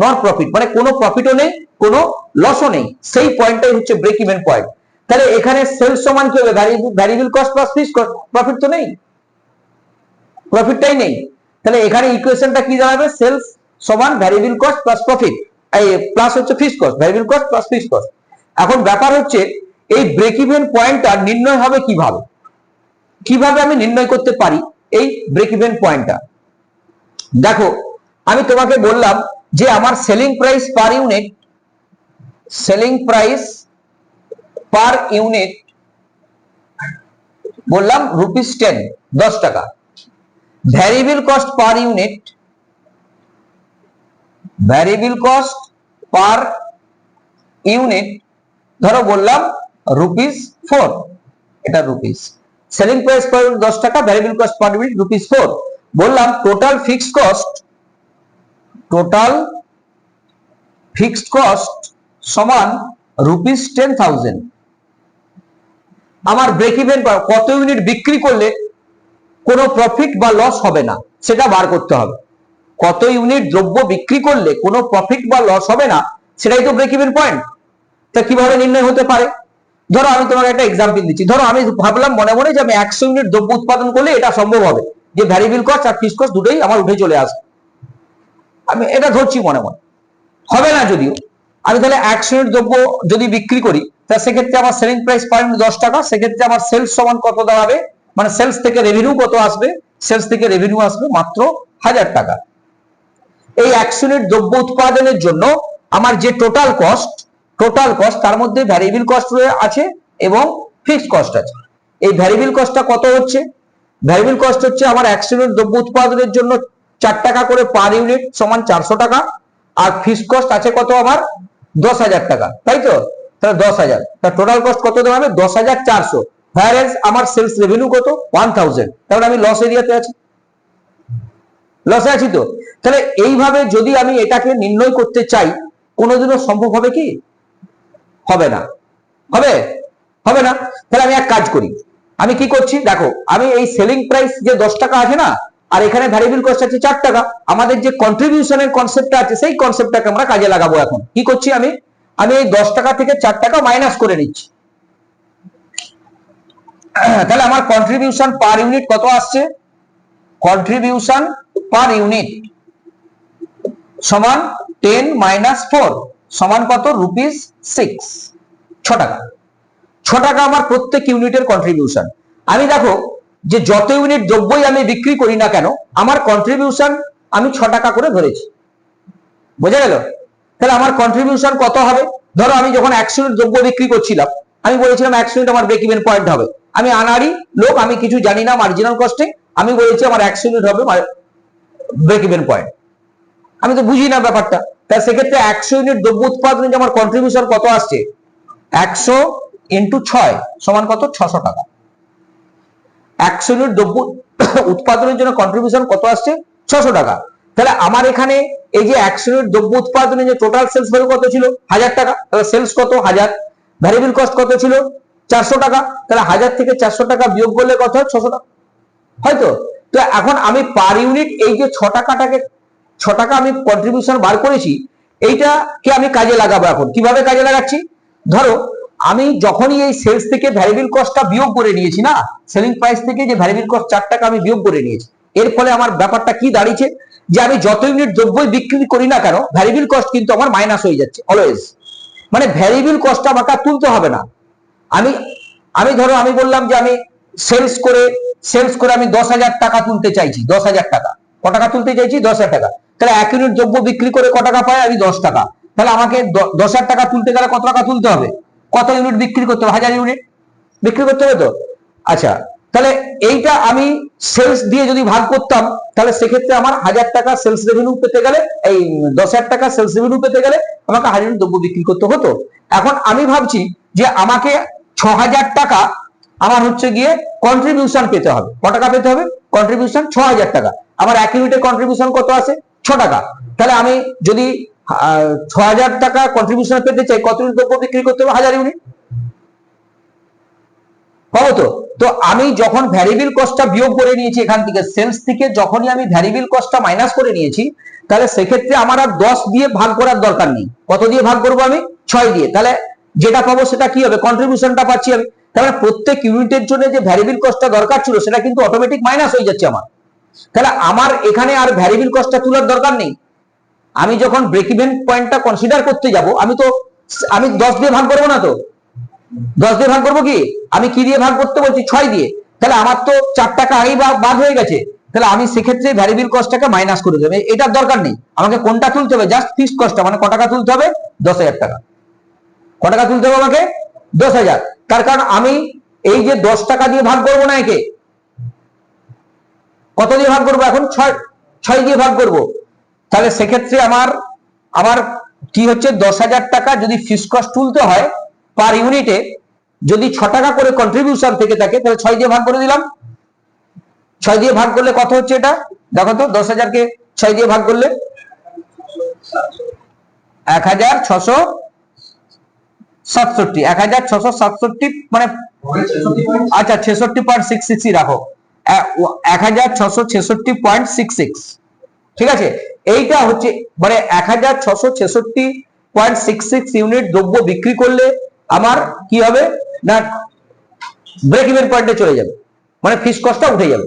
nor profit, মানে কোনো প্রফিটও নেই কোনো লসও নেই, সেই পয়েন্টটাই হচ্ছে ব্রেক ইভেন পয়েন্ট। তাহলে এখানে সেলস সমান কি হবে? Variable cost plus fixed cost, profit তো নেই, প্রফিটটাই নেই। তাহলে এখানে ইকুয়েশনটা কি দাঁড়াবে? সেলস সমান ভ্যারিয়েবল কস্ট প্লাস প্রফিট, এই প্লাস হচ্ছে fixed cost, variable cost plus fixed cost. এখন ব্যাপার হচ্ছে এই ব্রেক ইভেন পয়েন্টটা নির্ণয় হবে কিভাবে? কিভাবে আমি নির্ণয় করতে পারি এই ব্রেক ইভেন পয়েন্টটা? দেখো, আমি তোমাকে বললাম যে আমার selling price per unit, selling price per unit বললাম ₹10, 10 টাকা। Variable cost per unit, variable cost per unit ধরো বললাম ₹4, এটা rupees. Selling price per unit 10 টাকা, ভ্যারিয়েবল কস্ট পার ইউনিট ₹4। বললাম total fixed cost, total fixed cost সমান ₹10,000। আমার break even কত ইউনিট বিক্রি করলে কোনো প্রফিট বা লস হবে না সেটা বার করতে হবে। কত ইউনিট দ্রব্য বিক্রি করলে কোনো প্রফিট বা লস হবে না, সেটাই তো ব্রেক ইভেন পয়েন্ট। তা কিভাবে নির্ণয় হতে পারে? ধরো আমি তোমাকে একটা এক্সাম্পল দিচ্ছি। ধরো আমি ভাবলাম মনে মনে যে আমি 100 ইউনিট দ্রব্য উৎপাদন করলে এটা সম্ভব হবে, যে ভ্যারিয়েবল কস্ট আর ফিক্সড কস্ট দুটোই আমার উঠে চলে আসবে। আমি এটা ধরছি মনে মনে, হবে না যদিও। আমি তাহলে 100 ইউনিট দ্রব্য যদি বিক্রি করি, তা সেক্ষেত্রে আমার সেলিং প্রাইস পার ইউনিট 10 টাকা, সেক্ষেত্রে আমার সেলস সমান কত দাঁড়াবে? মানে সেলস থেকে রেভিনিউ কত আসবে? সেলস থেকে রেভিনিউ আসবে মাত্র 1000 টাকা। এই 100 ইউনিট দ্রব্য উৎপাদনের জন্য আমার যে টোটাল কস্ট তার মধ্যে ভ্যারিয়েবল কস্ট আছে এবং ফিক্সড কস্ট আছে। এই ভ্যারিয়েবল কস্টটা কত হচ্ছে? ভ্যারিয়েবল কস্ট হচ্ছে আমার 100 ইউনিট দ্রব্য উৎপাদনের জন্য 4 টাকা করে পার ইউনিট সমান 400 টাকা, আর ফিক্সড কস্ট আছে কত আমার? 10,000 টাকা, তাই তো? তাহলে 10,000, তা টোটাল কস্ট কত দাঁড়াবে? 10,400। whereas আমার সেলস রেভিনিউ কত? 1000। তাহলে আমি লস এরিয়াতে আছি, লসে আছি তো। তাহলে এইভাবে যদি আমি এটাকে নির্ণয় করতে চাই, কোনোদিনও সম্ভব হবে কি? হবে না। হবে? হবে না। তাহলে আমি এক কাজ করি, আমি কি করছি দেখো, আমি এই সেলিং প্রাইস যে 10 টাকা আছে না, আর এখানে ভ্যারিয়েবল কস্ট আছে 4 টাকা, আমাদের যে কন্ট্রিবিউশনের কনসেপ্টটা আছে সেই কনসেপ্টটাকে আমরা কাজে লাগাবো। এখন কি করছি আমি এই 10 টাকা থেকে 4 টাকা মাইনাস করে নিচ্ছি। তাহলে আমার কন্ট্রিবিউশন পার ইউনিট কত আসছে? কন্ট্রিবিউশন পার ইউনিট সমান 10 - 4 সমান কত? ₹6, 6 টাকা। 6 টাকা আমার প্রত্যেক ইউনিটের কন্ট্রিবিউশন। আমি দেখো যে যত ইউনিট দ্রব্যই আমি বিক্রি করি না কেন, আমার কন্ট্রিবিউশন আমি 6 টাকা করে ধরেছি। বোঝা গেল? তাহলে আমার কন্ট্রিবিউশন কত হবে? ধরো আমি যখন 100 ইউনিট দ্রব্য বিক্রি করছিলাম, আমি বলেছিলাম 100 ইউনিট আমার ব্রেক ইভেন পয়েন্ট হবে। আমি আনাড়ি লোক, আমি কিছু জানি না মার্জিনাল কস্টে, আমি বলেছি আমার 100 ইউনিট হবে ব্রেক ইভেন পয়েন্ট। আমি তো বুঝি না ব্যাপারটা। তাহলে সেক্ষেত্রে 100 ইউনিট দ্রব্য উৎপাদনে যে আমার কন্ট্রিবিউশন কত আসছে? 100 × 6 সমান কত? 600 টাকা। 100 ইউনিট দ্রব্য উৎপাদনের জন্য কন্ট্রিবিউশন কত আসছে? 600 টাকা। তাহলে আমার এখানে এই যে 100 ইউনিট দ্রব্য উৎপাদনের যে টোটাল সেলস ভ্যালু কত ছিল? 1000 টাকা। তাহলে সেলস কত? 1000। ভ্যারিয়েবল কস্ট কত ছিল 400 টাকা, তাহলে 1000 থেকে 400 টাকা বিয়োগ করলে কত হয় 600 টাকা, হয়তো। তো এখন আমি পার ইউনিট এই যে 6 টাকা আমি কন্ট্রিবিউশন বার করেছি, এইটাকে আমি কাজে লাগাবো। এখন কিভাবে কাজে লাগাচ্ছি, ধরো আমি যখনই এই সেলস থেকে ভ্যারিয়েবল কস্টটা বিয়োগ করে নিয়েছি না, সেলিং প্রাইস থেকে যে ভ্যারিয়েবল কস্ট 4 টাকা আমি বিয়োগ করে নিয়েছি, এর ফলে আমার ব্যাপারটা কি দাঁড়িয়েছে, যে আমি যত ইউনিট দ্রব্যই বিক্রি করি না কেন ভ্যারিয়েবল কস্ট কিন্তু আমার মাইনাস হয়ে যাচ্ছে অলওয়েজ। মানে ভ্যারিয়েবল কস্টটা আমাকে তুলতে হবে না। আমি ধরো আমি বললাম যে আমি সেলস করে আমি 10,000 টাকা তুলতে চাইছি, 10,000 টাকা, ক টাকা তুলতে চাইছি 10,000 টাকা, তাহলে 1 ইউনিট দ্রব্য বিক্রি করে ক টাকা পাই আমি 10 টাকা, তাহলে আমাকে 10,000 টাকা তুলতে গেলে কত টাকা তুলতে হবে, কত ইউনিট বিক্রি করতে হবে, 1000 ইউনিট বিক্রি করতে হবে তো। আচ্ছা, তাহলে এইটা আমি সেলস দিয়ে যদি ভাগ করতাম, তাহলে সেক্ষেত্রে আমার 1000 টাকা সেলস রেভিনিউ পেতে গেলে, এই 10,000 টাকা সেলস রেভিনিউ পেতে গেলে আমাকে 1000 ইউনিট দ্রব্য বিক্রি করতে হতো। এখন আমি ভাবছি যে আমাকে 6,000 টাকা আমার হচ্ছে গিয়ে কন্ট্রিবিউশন পেতে হবে, কত টাকা পেতে হবে কন্ট্রিবিউশন 6,000 টাকা, আমার 1 ইউনিটের কন্ট্রিবিউশন কত আছে 6 টাকা, তাহলে আমি যদি 6,000 টাকা কন্ট্রিবিউশন পেতে চাই, কত ইউনিট দ্রব্য বিক্রি করতে হবে 1000 ইউনিট পাবো তো। তো আমি যখন ভ্যারিয়েবল কস্টটা বিয়োগ করে নিয়েছি এখান থেকে সেলস থেকে, যখনই আমি ভ্যারিয়েবল কস্টটা মাইনাস করে নিয়েছি, তাহলে সেক্ষেত্রে আমার আর 10 দিয়ে ভাগ করার দরকার নেই। কত দিয়ে ভাগ করবো আমি 6 দিয়ে, তাহলে যেটা পাবো সেটা কি হবে কন্ট্রিবিউশনটা পাচ্ছি আমি। তাহলে প্রত্যেক ইউনিটের জন্য যে ভ্যারিয়েবল কস্টটা দরকার ছিল সেটা কিন্তু অটোমেটিক মাইনাস হয়ে যাচ্ছে আমার। তাহলে আমার এখানে আর ভ্যারিয়েবল কস্টটা তোলার দরকার নেই। আমি যখন ব্রেক ইভেন পয়েন্টটা কনসিডার করতে যাব, আমি 10 দিয়ে ভাগ করবো না তো, 10 দিয়ে ভাগ করবো কি, আমি কি দিয়ে ভাগ করতে বলছি 6 দিয়ে, তাহলে আমার তো 4 টাকা আগেই বাদ হয়ে গেছে, তাহলে আমি সেক্ষেত্রে ভ্যারিয়েবল কস্টটাকে মাইনাস করে দেবো, এটার দরকার নেই আমাকে। কোনটা তুলতে হবে, জাস্ট ফিক্সড কস্টটা, মানে ক টাকা তুলতে হবে 10,000 টাকা, ক টাকা তুলতে হবে আমাকে 10,000। তার কারণ আমি এই যে 10 টাকা দিয়ে ভাগ করবো না, একে কত দিয়ে ভাগ করবো এখন 6 দিয়ে ভাগ করবো, তাহলে সেক্ষেত্রে আমার কি হচ্ছে 10,000 টাকা যদি ফিক্সড কস্ট তুলতে হয় পার ইউনিটে, যদি 6 টাকা করে কন্ট্রিবিউশন থেকে থাকে, তাহলে 6 দিয়ে ভাগ করে দিলাম। 6 দিয়ে ভাগ করলে কত হচ্ছে এটা দেখো তো, 10,000 কে 6 দিয়ে ভাগ করলে 1,667, 1,667 মানে আচ্ছা 66.66 রাখো, 1,666.66, ঠিক আছে। এইটা হচ্ছে মানে 1,666.66 ইউনিট দ্রব্য বিক্রি করলে আমার কি হবে না, ব্রেক ইভেন পয়েন্টে চলে যাবে, মানে ফিক্সড কস্টটা উঠে যাবে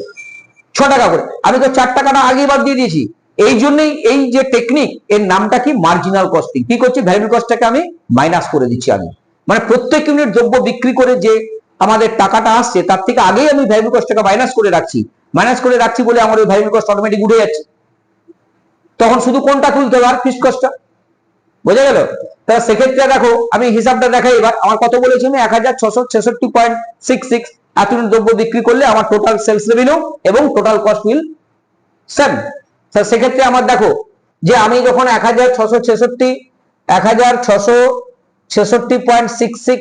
6 টাকা করে। আমি তো 4 টাকাটা আগেই বাদ দিয়ে দিয়েছি, এই জন্যই এই যে টেকনিক, এর নামটা কি মার্জিনাল কস্টিং। কি করছি, ভ্যারিয়েবল কস্টটাকে আমি মাইনাস করে দিচ্ছি আগে, মানে প্রত্যেক ইউনিট দ্রব্য বিক্রি করে যে আমাদের টাকাটা আসছে তার থেকে আগেই আমি ভ্যারিয়েবল কস্টটাকে মাইনাস করে রাখছি বলে আমার ওই ভ্যারিয়েবল কস্ট অটোমেটিক উঠে যাচ্ছে। তখন শুধু কোনটা তুলতে হবে, আর ফিক্সড কস্টটা, বোঝা গেল। তাহলে সেক্ষেত্রে দেখো আমি হিসাবটা দেখাই এবার, আমার কত বলেছি আমি 1,666.66 এত ইউনিট দ্রব্য বিক্রি করলে আমার টোটাল সেলস রেভিনিউ এবং টোটাল কস্ট উইল সেম। সেক্ষেত্রে আমার দেখো যে আমি যখন 1,666.66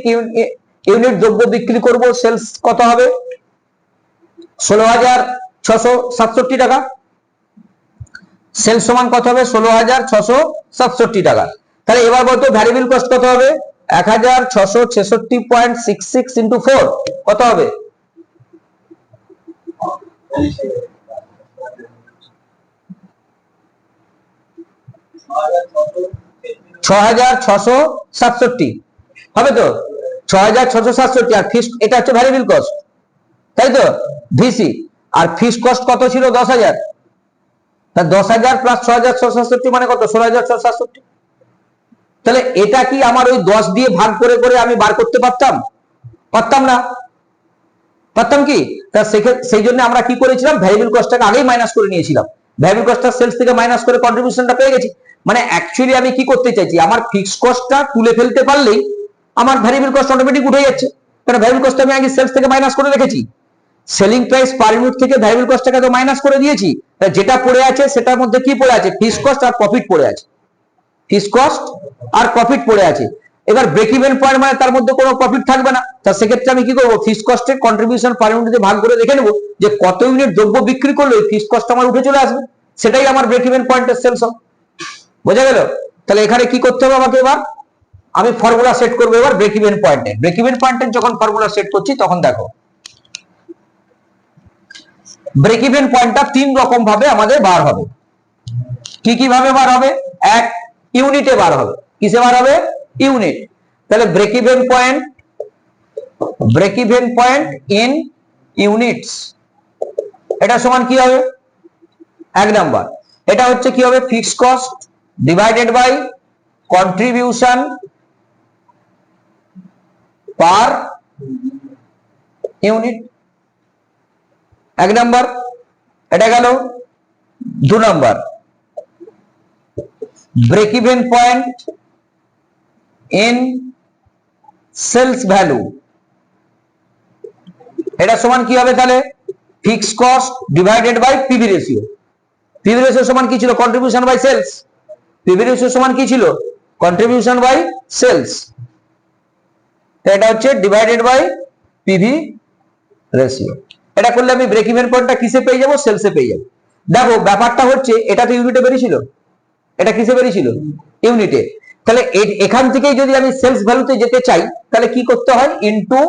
ইউনিট দ্রব্য বিক্রি করব, সেলস কত হবে 16,667 টাকা, সেলস সমান কত হবে 16,667 টাকা। তাহলে এবার বলতো ভ্যারিয়েবল কস্ট কত হবে, 1,666.66 ইন্টু 4 কত হবে 6,667 হবে তো, 6,667, আর ফিক্সড এটা হচ্ছে ভ্যারিয়েবল কস্ট, তাই তো ভিসি, আর ফিক্সড কস্ট কত ছিল 10,000, তা 10,000 প্লাস 6,667 মানে কত 16,667। তাহলে এটা কি আমার ওই 10 দিয়ে ভাগ করে করে আমি বার করতে পারতাম না, পারতাম কি, তা সেই জন্য আমরা কি করেছিলাম ভ্যারিয়েবল কস্টটাকে আগেই মাইনাস করে নিয়েছিলাম, ভ্যারিয়েবল কস্টটা সেলস থেকে মাইনাস করে কন্ট্রিবিউশনটা পেয়ে গেছি। মানে অ্যাকচুয়ালি আমি কি করতে চাইছি, আমার ফিক্সড কস্টটা তুলে ফেলতে পারলেই আমার ভ্যারিয়েবল কস্ট অটোমেটিক উঠে যাচ্ছে, কারণ ভ্যারিয়েবল কস্ট আমি আগে সেলস থেকে মাইনাস করে রেখেছি, সেলিং প্রাইস পার ইউনিট থেকে ভ্যারিয়েবল কস্টটাকে তো মাইনাস করে দিয়েছি, যেটা পড়ে আছে সেটার মধ্যে কি পড়ে আছে ফিক্সড কস্ট আর প্রফিট পড়ে আছে, ফিক্সড কস্ট আর প্রফিট পড়ে আছে। এবার ব্রেক ইভেন পয়েন্ট মানে তার মধ্যে কোনো প্রফিট থাকবে না, তা সেক্ষেত্রে আমি কি করবো ফিক্সড কস্টের কন্ট্রিবিউশন পার ইউনিটে ভাগ করে দেখে নেবো যে কত ইউনিট দ্রব্য বিক্রি করলে ফিক্সড কস্ট আমার উঠে চলে আসবে, সেটাই আমার ব্রেক ইভেন পয়েন্টের সেলস হবে, বোঝা গেল। তাহলে এখানে কি করতে হবে আমাকে, এবার আমি ফর্মুলা সেট করবো এবার ব্রেক ইভেন পয়েন্টে। ব্রেক ইভেন পয়েন্টে যখন ফর্মুলা সেট করছি তখন দেখো ব্রেক ইভেন পয়েন্টটা তিন রকম ভাবে আমাদের বার হবে। কি কি ভাবে বার হবে? এক, ইউনিটে বার হবে। কিসে বার হবে? ইউনিট। তাহলে break even point in units, এটা সমান কি হবে? এক নাম্বার, এটা হচ্ছে কি হবে? Fixed cost divided by contribution per unit, এক নাম্বার। এটা গেল। দু number, break even point in sales value, এটা সমান কি হবে তাহলে? Fixed cost divided by PV ratio. PV ratio সমান কি ছিল? Contribution by sales. PV ratio সমান কি ছিল? Contribution by sales. এটা হচ্ছে ডিভাইডেড বাই পিভি রেশিও। এটা করলে আমি ব্রেক ইভেন পয়েন্টটা কিসে পেয়ে যাব? সেলসে পেয়ে যাব। দেখো ব্যাপারটা হচ্ছে এটা তো ইউনিটে বেরিয়েছিল, এটা কিসে বেরিয়েছিল? ইউনিটে। তাহলে এখান থেকেই যদি আমি সেলস ভ্যালুতে যেতে চাই তাহলে কি করতে হয়? ইনটু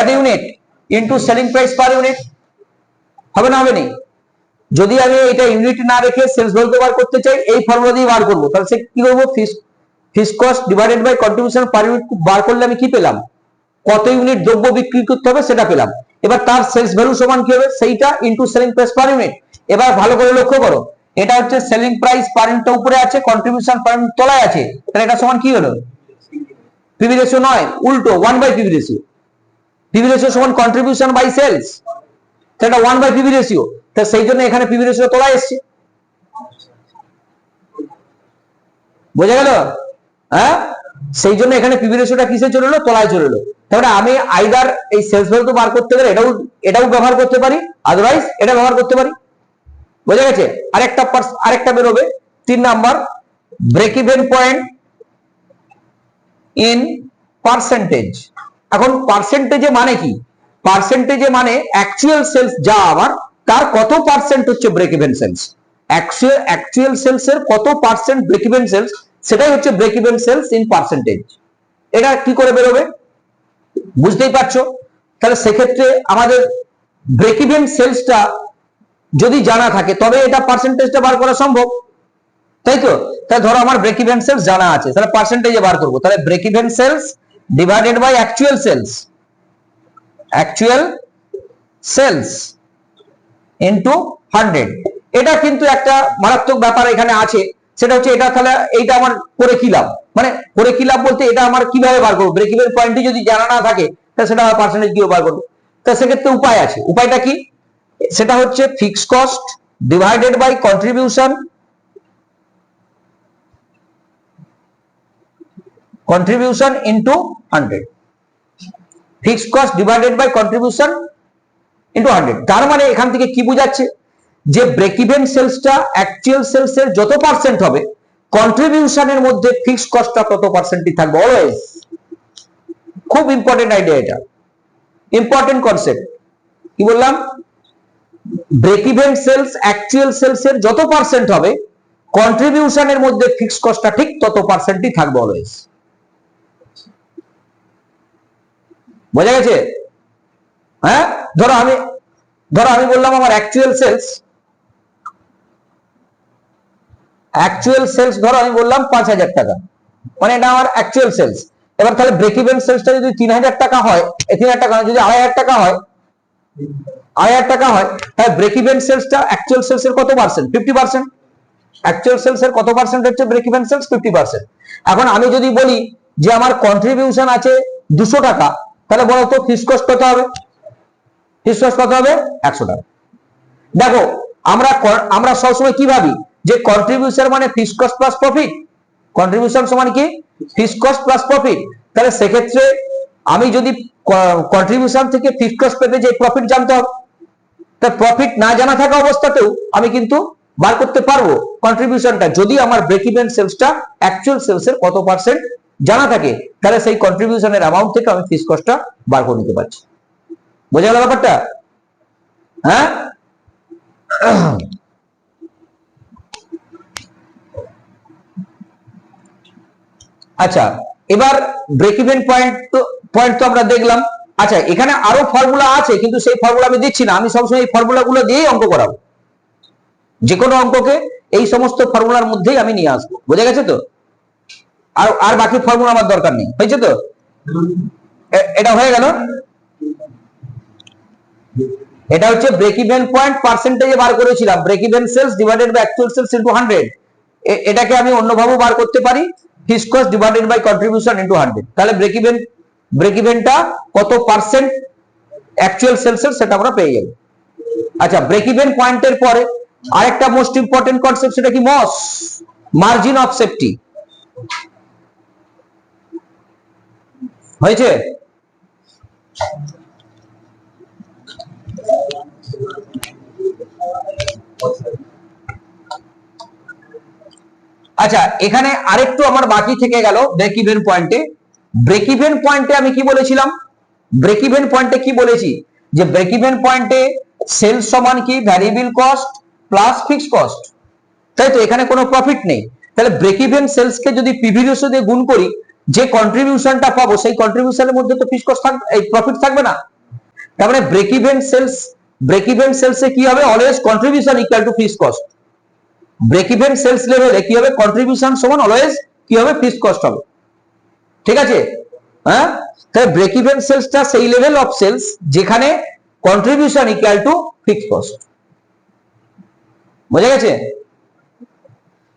এড unit into selling price per unit. হবে না? হবে না? যদি আমি এটা ইউনিট না রেখে সেলস ভ্যালুতে বার করতে চাই এই ফর্মুলা দিয়ে বার করব, তাহলে সে কি করব? Fixed cost divided by contribution per unit বার করলে আমি কি পেলাম? কত ইউনিট দ্রব্য বিক্রি করতে হবে সেটা পেলাম। এবার তার সেলস ভ্যালু সমান কি হবে? সেইটা into selling price per unit. এবার ভালো করে লক্ষ্য করো, এটা হচ্ছে সেলিং প্রাইস পার ইউনিট উপরে আছে, কন্ট্রিবিউশন পার ইউনিট তলায় আছে, তাহলে এটা সমান কি হলো? পিভি রেশিও নয়, উল্টো 1 by PV ratio. PV ratio সমান কন্ট্রিবিউশন বাই সেলস, তাহলে এটা 1 বাই পিভি রেশিও। তো সেই জন্য এখানে পিভি রেশিও তলায় এসেছে। বোঝা গেল? হ্যাঁ, সেই জন্য এখানে পিভি রেশিওটা কিসে চলে এলো? তলায় চলে এলো। তাহলে আমি আইদার এই সেলস ভ্যালু বার করতে গেলে এটাও ব্যবহার করতে পারি, আদারওয়াইজ এটা ব্যবহার করতে পারি। বোঝা গেছে? আরেকটা বেরোবে 3 number, break even point in percentage. এখন পার্সেন্টেজে মানে কি? পার্সেন্টেজে মানে অ্যাকচুয়াল সেলস যা আমার, তার কত পার্সেন্ট হচ্ছে break even sales. Actual sales এর কত পার্সেন্ট ব্রেক ইভেন সেলস, সেটাই হচ্ছে break even sales in percentage. এটা কি করে বেরোবে? বুঝতেই পারছো? তাহলে সেক্ষেত্রে আমাদের ব্রেক ইভেন সেলসটা যদি জানা থাকে তবে এটা পার্সেন্টেজটা বার করা সম্ভব, তাই তো? তাহলে ধরো আমার ব্রেক ইভেন সেলস জানা আছে, তাহলে পার্সেন্টেজে বার করব। তাহলে break even sales divided by actual sales into 100। এটা কিন্তু একটা মারাত্মক ব্যাপার এখানে আছে, সেটা হচ্ছে এটা তাহলে এইটা আমার করে কি লাভ? মানে করে কি লাভ বলতে এটা আমার কিভাবে বার করবো? ব্রেক ইভেন পয়েন্টটি যদি জানা না থাকে তাহলে সেটা আমার পার্সেন্টেজ কিভাবে বার করবো? তা সেক্ষেত্রে উপায় আছে। উপায়টা কি? সেটা হচ্ছে fixed cost divided by contribution into 100। Fixed cost divided by contribution into 100। তার মানে এখান থেকে কি বোঝাচ্ছে? যে ব্রেক ইভেন সেলসটা অ্যাকচুয়াল সেলস এর যত পার্সেন্ট হবে, কন্ট্রিবিউশনের মধ্যে ফিক্সড কস্টটা তত পার্সেন্টই থাকবে অলওয়েজ। খুব ইম্পর্টেন্ট আইডিয়া, এটা ইম্পর্টেন্ট কনসেপ্ট। কি বললাম? Break even sales actual sales এর যত পার্সেন্ট হবে, কন্ট্রিবিউশনের মধ্যে ফিক্সড কস্টটা ঠিক তত পার্সেন্টই থাকবে অলওয়েজ। বোঝা গেছে? হ্যাঁ, ধরো আমি বললাম আমার অ্যাকচুয়াল সেলস ধরো আমি বললাম 5000 টাকা, মানে এটা আমার অ্যাকচুয়াল সেলস। এবার তাহলে ব্রেক ইভেন সেলসটা যদি 3000 টাকা হয়, 3000 টাকা যদি 2500 টাকা হয়, 2500 টাকা হয়, তাহলে ব্রেক ইভেন সেলসটা অ্যাকচুয়াল সেলস এর কত পার্সেন্ট? 50%। অ্যাকচুয়াল সেলস এর কত পার্সেন্ট হচ্ছে ব্রেক ইভেন সেলস? 50%। এখন আমি যদি বলি যে আমার কন্ট্রিবিউশন আছে 200 টাকা, তাহলে বলো তো ফিক্সড কস্ট কত হবে? ফিক্সড কস্ট কত হবে? 100 টাকা। দেখো আমরা সবসময় কি ভাবি যে কন্ট্রিবিউশন মানে fixed cost plus profit. Contribution সমান কি? Fixed cost plus profit. তাহলে সেক্ষেত্রে আমি যদি কন্ট্রিবিউশন থেকে ফিক্সড কস্ট পেতে যাই, প্রফিট জানতে হবে। তা প্রফিট না জানা থাকা অবস্থাতেও আমি কিন্তু বার করতে পারবো কন্ট্রিবিউশনটা, যদি আমার ব্রেক ইভেন সেলসটা অ্যাকচুয়াল সেলসের কত পার্সেন্ট জানা থাকে, তাহলে সেই কন্ট্রিবিউশনের অ্যামাউন্ট থেকে আমি ফিক্সড কস্টটা বার করে নিতে পারছি। বোঝা গেল ব্যাপারটা? হ্যাঁ, আচ্ছা। এবার ব্রেক ইভেন পয়েন্ট তো আমরা দেখলাম। আচ্ছা, এখানে আরো ফর্মুলা আছে, কিন্তু সেই ফর্মুলা আমি দিচ্ছি না। আমি সবসময় এই ফর্মুলা গুলো দিয়েই অঙ্ক করাবো। যে কোনো অঙ্ককে এই সমস্ত ফর্মুলার মধ্যেই আমি নিয়ে আসবো। বোঝা গেছে তো? আর বাকি ফর্মুলা আমার দরকার নেই। হয়েছে তো? এটা হয়ে গেল। এটা হচ্ছে ব্রেক ইভেন পয়েন্ট পার্সেন্টেজে বার করেছিলাম, break even sales divided by actual sales into 100। এটাকে আমি অন্যভাবে বার করতে পারি, fixed cost divided by contribution into 100। তাহলে ব্রেক ইভেনটা কত পার্সেন্ট অ্যাকচুয়াল সেলসের সেটা আমরা পেয়ে যাব। আচ্ছা, ব্রেক ইভেন পয়েন্টের পরে আরেকটা মোস্ট ইম্পর্টেন্ট কনসেপ্ট, সেটা কি? মস, মার্জিন অফ সেফটি। হয়েছে? আচ্ছা, এখানে আরেকটু আমার বাকি থেকে গেল ব্রেক ইভেন পয়েন্টে। ব্রেক ইভেন পয়েন্টে আমি কি বলেছিলাম? ব্রেক ইভেন পয়েন্টে কি বলেছি? যে ব্রেক ইভেন পয়েন্টে সেলস সমান কি? Variable cost plus fixed cost, তাই তো? এখানে কোনো প্রফিট নেই। তাহলে ব্রেক ইভেন সেলস কে যদি পিভি রেশিও দিয়ে গুণ করি, যে কন্ট্রিবিউশনটা পাবো সেই কন্ট্রিবিউশনের মধ্যে তো ফিক্সড কস্ট থাকবে, এই প্রফিট থাকবে না। তার মানে ব্রেক ইভেন সেলসে কি হবে? Always contribution equal to fixed cost. Break even sales লেভেলে কি হবে? কন্ট্রিবিউশন সমান অলওয়েজ কি হবে? ফিক্সড কস্ট হবে। ঠিক আছে? হ্যাঁ, তাহলে ব্রেক ইভেন সেলসটা সেই লেভেল অফ সেলস যেখানে contribution equal to fixed cost. বোঝা গেছে?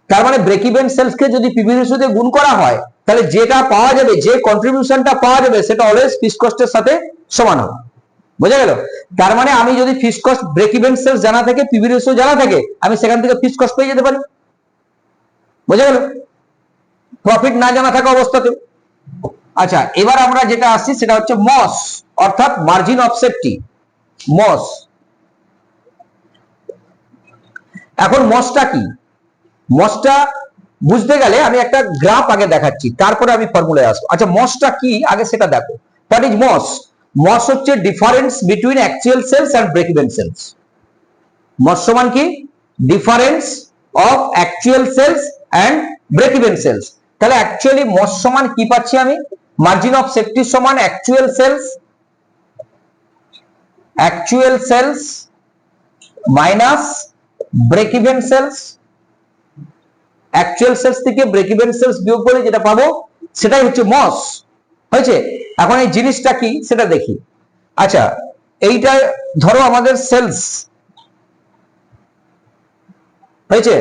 তার মানে ব্রেক ইভেন সেলস কে যদি পিভি রেশিও দিয়ে গুণ করা হয়, তাহলে যেটা পাওয়া যাবে, যে কন্ট্রিবিউশনটা পাওয়া যাবে, সেটা অলওয়েজ ফিক্সড কস্টের সাথে সমান হবে। বোঝা গেল? তার মানে আমি যদি fixed cost, break even sales জানা থাকে, পিভি রেশিও জানা থাকে, আমি সেখান থেকে ফিক্সড কস্ট পেয়ে যেতে পারি। বোঝা গেল? প্রফিট না জানা থাকা অবস্থাতে। আচ্ছা, এবার আমরা যেটা আসছি সেটা হচ্ছে মস, অর্থাৎ মার্জিন অফ সেফটি। মস, এখন মসটা কি? মসটা বুঝতে গেলে আমি একটা গ্রাফ আগে দেখাচ্ছি, তারপরে আমি ফর্মুলায় আসবো। আচ্ছা, মসটা কি আগে সেটা দেখো। What is MOS? মস হচ্ছে difference between actual sales and break even sales. MOS সমান কি? Difference of actual sales and break even sales. তাহলে অ্যাকচুয়ালি মস সমান কি পাচ্ছি আমি? মার্জিন অফ সেফটি সমান actual sales minus break even sales. Actual sales থেকে ব্রেক ইভেন সেলস বিয়োগ করে যেটা পাবো সেটাই হচ্ছে মস। হয়েছে? এখন এই জিনিসটা কি সেটা দেখি। আচ্ছা, এইটা ধরো আমাদের সেলস, হয়েছে?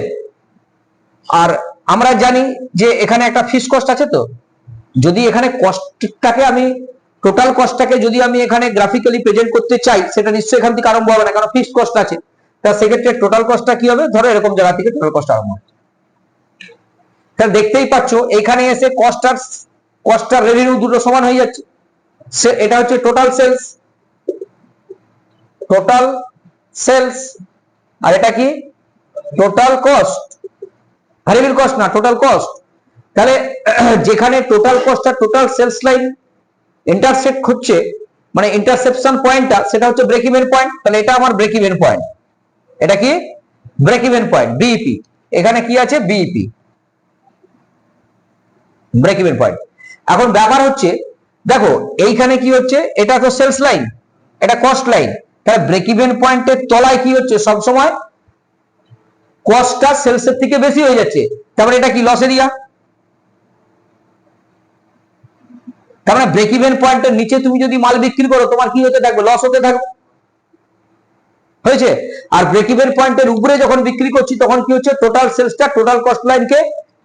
আর আমরা জানি যে এখানে একটা ফিক্সড কস্ট আছে। তো যদি এখানে কস্টটাকে আমি, টোটাল কস্টটাকে যদি আমি এখানে গ্রাফিক্যালি প্রেজেন্ট করতে চাই, সেটা নিশ্চয়ই এখান থেকে আরম্ভ হবে না, কারণ ফিক্সড কস্ট আছে। তা সেক্ষেত্রে টোটাল কস্টটা কি হবে? ধরো এরকম জায়গা থেকে টোটাল কস্ট আরম্ভ হবে। তাহলে দেখতেই পাচ্ছ এখানে এসে কস্ট আর রেভিনিউ দুটো সমান হয়ে যাচ্ছে। এটা হচ্ছে টোটাল সেলস, আর এটা কি? টোটাল কস্ট, ভ্যারিয়েবল কস্ট না, টোটাল কস্ট। তাহলে যেখানে টোটাল কস্ট আর টোটাল সেলস লাইন ইন্টারসেক্ট হচ্ছে, মানে ইন্টারসেপশন পয়েন্টটা, সেটা হচ্ছে ব্রেক ইভেন পয়েন্ট। তাহলে এটা আমার ব্রেক ইভেন পয়েন্ট। এটা কি? Break even point, BEP. এখানে কি আছে? BEP, break even point. এখন ব্যাপার হচ্ছে, দেখো এইখানে কি হচ্ছে? এটা তো সেলস লাইন, এটা কস্ট লাইন। তাহলে ব্রেক ইভেন পয়েন্টের তলায় কি হচ্ছে? সবসময় কস্টটা সেলসের থেকে বেশি হয়ে যাচ্ছে। তারপরে এটা কি? Loss area. তার মানে ব্রেক ইভেন পয়েন্টের নিচে তুমি যদি মাল বিক্রি করো, তোমার কি হতে থাকবে? লস হতে থাকবে। হয়েছে? আর ব্রেক ইভেন পয়েন্টের উপরে যখন বিক্রি করছি, তখন কি হচ্ছে? টোটাল সেলসটা টোটাল কস্ট লাইনকে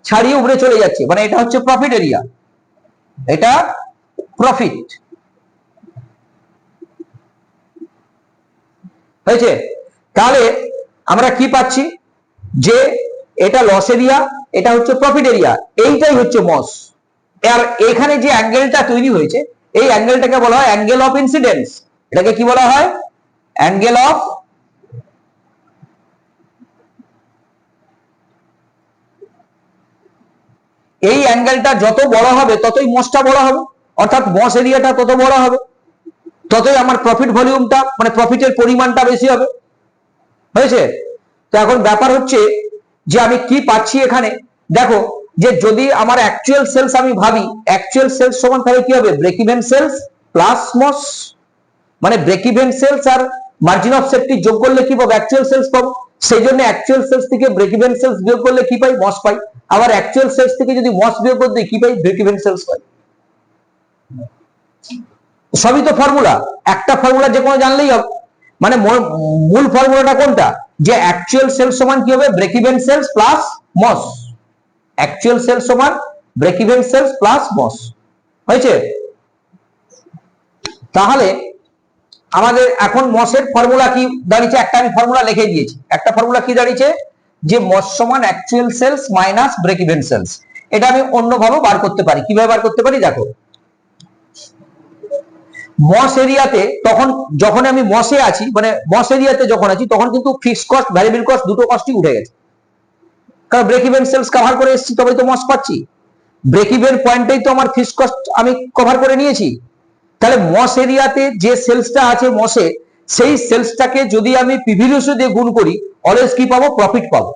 ছাড়িয়ে উপরে চলে যাচ্ছে, মানে এটা হচ্ছে প্রফিট এরিয়া, এটা প্রফিট। হয়েছে? তাহলে আমরা কি পাচ্ছি? যে এটা লস এরিয়া, এটা হচ্ছে প্রফিট এরিয়া, এইটাই হচ্ছে মস। আর এখানে যে অ্যাঙ্গেলটা তৈরি হয়েছে, এই অ্যাঙ্গেলটাকে বলা হয় অ্যাঙ্গেল অফ ইনসিডেন্স। এটাকে কি বলা হয়? অ্যাঙ্গেল অফ এই অ্যাঙ্গেলটা যত বড় হবে ততই মসটা বড় হবে, অর্থাৎ মস এরিয়াটা তত বড় হবে, ততই আমার প্রফিট ভলিউমটা, মানে প্রফিটের পরিমাণটা বেশি হবে। হয়েছে? তো এখন ব্যাপার হচ্ছে যে আমি কি পাচ্ছি এখানে। দেখো, যে যদি আমার অ্যাকচুয়াল সেলস আমি ভাবি, অ্যাকচুয়াল সেলস সমান তাহলে কি হবে, break even sales plus MOS, মানে ব্রেক ইভেন সেলস আর মার্জিন অফ সেফটি যোগ করলে কি পাবো, অ্যাকচুয়াল সেলস পাবো। সেই জন্য অ্যাকচুয়াল সেলস থেকে ব্রেক ইভেন সেলস বিয়োগ করলে কি পাই, মস পাই। আবার অ্যাকচুয়াল সেলস থেকে যদি মস বিয়োগ করে দিই কি পাই, ব্রেক ইভেন সেলস পাই। সবই তো ফর্মুলা, একটা ফর্মুলা যে কোনো জানলেই হবে। মানে মূল ফর্মুলাটা কোনটা, যে অ্যাকচুয়াল সেলস সমান কি হবে, ব্রেক ইভেন সেলস প্লাস মস। অ্যাকচুয়াল সেলস সমান ব্রেক ইভেন সেলস প্লাস মস, হয়েছে? তাহলে আমাদের এখন মসের ফর্মুলা কি দাঁড়িয়েছে, একটা আমি ফর্মুলা লিখে দিয়েছি। একটা ফর্মুলা কি দাঁড়িয়েছে, যে মস সমান actual sales minus break even sales. এটা আমি অন্যভাবে বার করতে পারি। কিভাবে বার করতে পারি দেখো, মস এরিয়াতে তখন যখন আমি মসে আছি, মানে মস এরিয়াতে যখন আছি তখন কিন্তু ফিক্সড কস্ট ভ্যারিয়েবল কস্ট দুটো কস্টই উঠে গেছে, কারণ ব্রেক ইভেন সেলস কভার করে এসেছি, তবেই তো মস পাচ্ছি। ব্রেক ইভেন পয়েন্টেই তো আমার ফিক্সড কস্ট আমি কভার করে নিয়েছি। তাহলে মস এরিয়াতে যে সেলসটা আছে মসে, সেই সেলসটাকে যদি আমি পিভি রেশিও দিয়ে গুণ করি, অলওয়েজ কি পাবো, প্রফিট পাবো।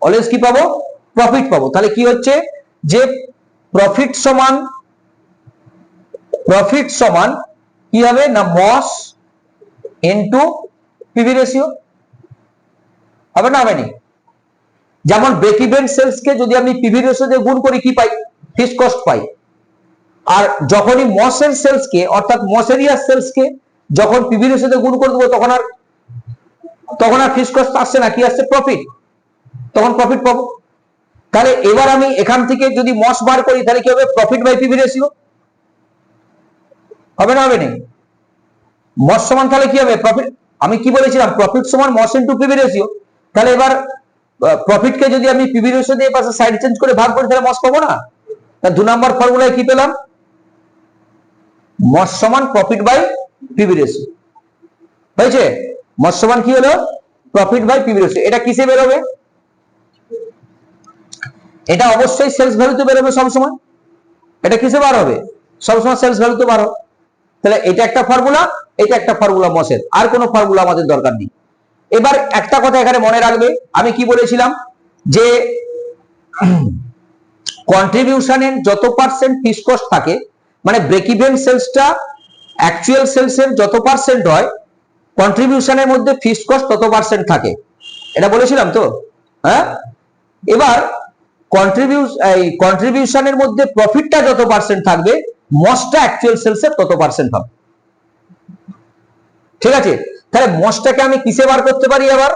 অলওয়েজ কি পাবো, প্রফিট পাবো। তাহলে কি হচ্ছে, যে প্রফিট সমান কি হবে না, মস ইনটু পিভি রেশিও, হবে না, হবে না? যেমন ব্রেক ইভেন সেলস কে যদি আমি পিভি রেশিও দিয়ে গুণ করি কি পাই, ফিক্সড কস্ট পাই। আর যখনই মসের সেলস কে অর্থাৎ মস এরিয়ার সেলস কে যখন পিভি রেশিও দিয়ে গুণ করে দেবো, তখন আর ফিক্সড কস্ট আসছে না, কি আসছে, প্রফিট। তখন প্রফিট পাবো। তাহলে এবার আমি এখান থেকে যদি মস বার করি তাহলে কি হবে, প্রফিট বাই পিভি রেশিও, হবে না, হবে না? মস সমান তাহলে কি হবে, প্রফিট। আমি কি বলেছিলাম, প্রফিট সমান মস ইনটু পিভি রেশিও। তাহলে এবার প্রফিট কে যদি আমি পিভি রেশিও দিয়ে পাশে সাইড চেঞ্জ করে ভাগ করি তাহলে মস পাবো না। তাহলে 2 নম্বর ফর্মুলায় কি পেলাম, মস সমান প্রফিট বাই পিভি রেশিও, হয়েছে? মস সমান কি হলো, প্রফিট বাই পিভি রেশিও। এটা কিসে বেরোবে, এটা অবশ্যই সেলস ভ্যালুতে বেরোবে সবসময়। এটা কিসে বার হবে, সবসময় সেলস ভ্যালুতে বার হবে। তাহলে এটা একটা ফর্মুলা, এটা একটা ফর্মুলা মসের, আর কোনো ফর্মুলা আমাদের দরকার নেই। এবার একটা কথা এখানে মনে রাখবে, আমি কি বলেছিলাম, যে কন্ট্রিবিউশনের যত পার্সেন্ট ফিক্সড কস্ট থাকে, মানে ব্রেক ইভেন সেলসটা অ্যাকচুয়াল সেলসের যত পার্সেন্ট হয়, কন্ট্রিবিউশনের মধ্যে ফিক্সড কস্ট তত পার্সেন্ট থাকে। এটা বলেছিলাম তো, হ্যাঁ? এবার কন্ট্রিবিউশনের মধ্যে প্রফিটটা যত পার্সেন্ট থাকবে, মসটা অ্যাকচুয়াল সেলসের তত পার্সেন্ট হবে। ঠিক আছে? তাহলে মসটাকে আমি কিসে বার করতে পারি, আবার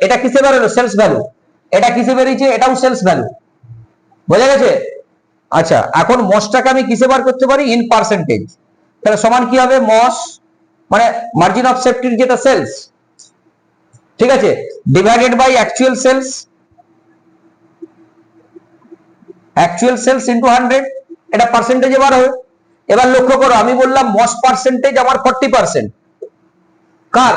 এটা কিসে বার হলো, সেলস ভ্যালু। এটা কিসে বেরিয়েছে, এটাও সেলস ভ্যালু, বোঝা গেছে? আচ্ছা, এখন মসটাকে আমি কিসে বার করতে পারি, ইন পার্সেন্টেজ। তাহলে সমান কি হবে, মস মানে মার্জিন অফ সেফটির যেটা সেলস, ঠিক আছে, divided by actual sales, actual sales into 100, এটা পার্সেন্টেজে বার হবে। এবার লক্ষ্য করো, আমি বললাম মস পার্সেন্টেজ আমার 40%, কার,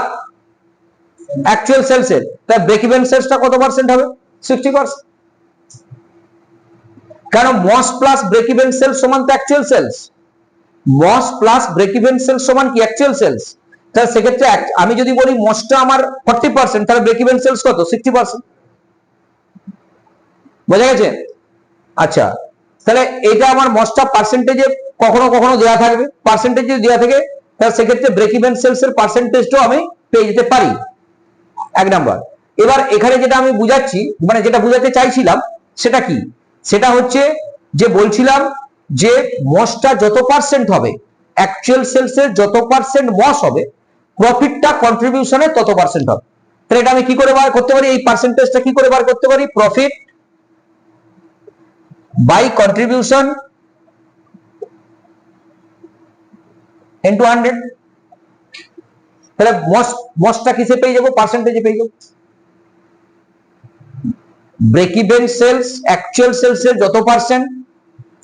অ্যাকচুয়াল সেলসের। তাই ব্রেক ইভেন সেলসটা কত পার্সেন্ট হবে, 60%। কারণ মস প্লাস ব্রেক ইভেন সেলস সমান তো অ্যাকচুয়াল সেলস, মস প্লাস ব্রেক ইভেন সেলস সমান কি, অ্যাকচুয়াল সেলস। তাহলে সেক্ষেত্রে আমি যদি বলি মসটা আমার 40%, তাহলে ব্রেক ইভেন সেলস কত, 60%, বোঝা গেছে? আচ্ছা, তাহলে এটা আমার মসটা পার্সেন্টেজে কখনো কখনো দেওয়া থাকবে, পার্সেন্টেজে দেওয়া থাকে, তাহলে সেক্ষেত্রে ব্রেক ইভেন সেলস এর পার্সেন্টেজটাও আমি পেয়ে যেতে পারি, এক নাম্বার। এবার এখানে যেটা আমি বুঝাচ্ছি, মানে যেটা বুঝাতে চাইছিলাম সেটা কি, সেটা হচ্ছে যে বলছিলাম যে মসটা যত পার্সেন্ট হবে, অ্যাকচুয়াল সেলসের যত পার্সেন্ট মস হবে, প্রফিটটা কন্ট্রিবিউশনের তত পার্সেন্ট হবে। তাহলে এটা আমি কি করে বার করতে পারি, এই পার্সেন্টেজটা কি করে বার করতে পারি, প্রফিট বাই কন্ট্রিবিউশন ইনটু 100। তাহলে মসটা কিসে পেয়ে যাবো, পার্সেন্টেজে পেয়ে যাবো। ব্রেক ইভেন সেলস অ্যাকচুয়াল সেলসের যত পার্সেন্ট,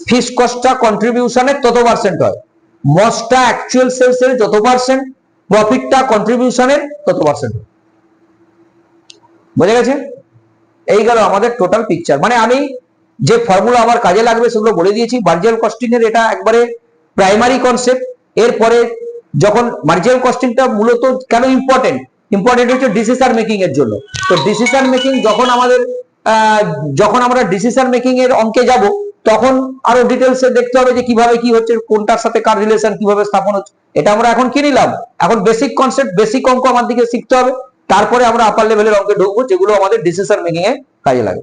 ফিক্সড কস্টটা কন্ট্রিবিউশনের তত পার্সেন্ট হয়, মসটা অ্যাকচুয়াল সেলসের যত পার্সেন্ট, প্রফিটটা কন্ট্রিবিউশনের তত পার্সেন্ট। বোঝা গেছে? এই গেল আমাদের টোটাল পিকচার। মানে আমি যে ফর্মুলা আমার কাজে লাগবে সেগুলো বলে দিয়েছি। মার্জিনাল কস্টিং এর এটা একবারে প্রাইমারি কনসেপ্ট। এরপরে যখন মার্জিনাল কস্টিংটা মূলত কেন ইম্পর্টেন্ট হচ্ছে ডিসিশন মেকিং এর জন্য। তো ডিসিশন মেকিং যখন আমাদের যখন আমরা ডিসিশন মেকিং এর অঙ্কে যাব তখন আরো ডিটেলসে দেখতে হবে যে কিভাবে কি হচ্ছে, কোনটার সাথে কার রিলেশন কিভাবে স্থাপন হচ্ছে। এটা আমরা এখন কি নিলাম, এখন বেসিক কনসেপ্ট বেসিক অঙ্ক আমার দিকে শিখতে হবে, তারপরে আমরা আপার লেভেলের অঙ্কে ঢুকবো যেগুলো আমাদের ডিসিশন মেকিং এ কাজে লাগে।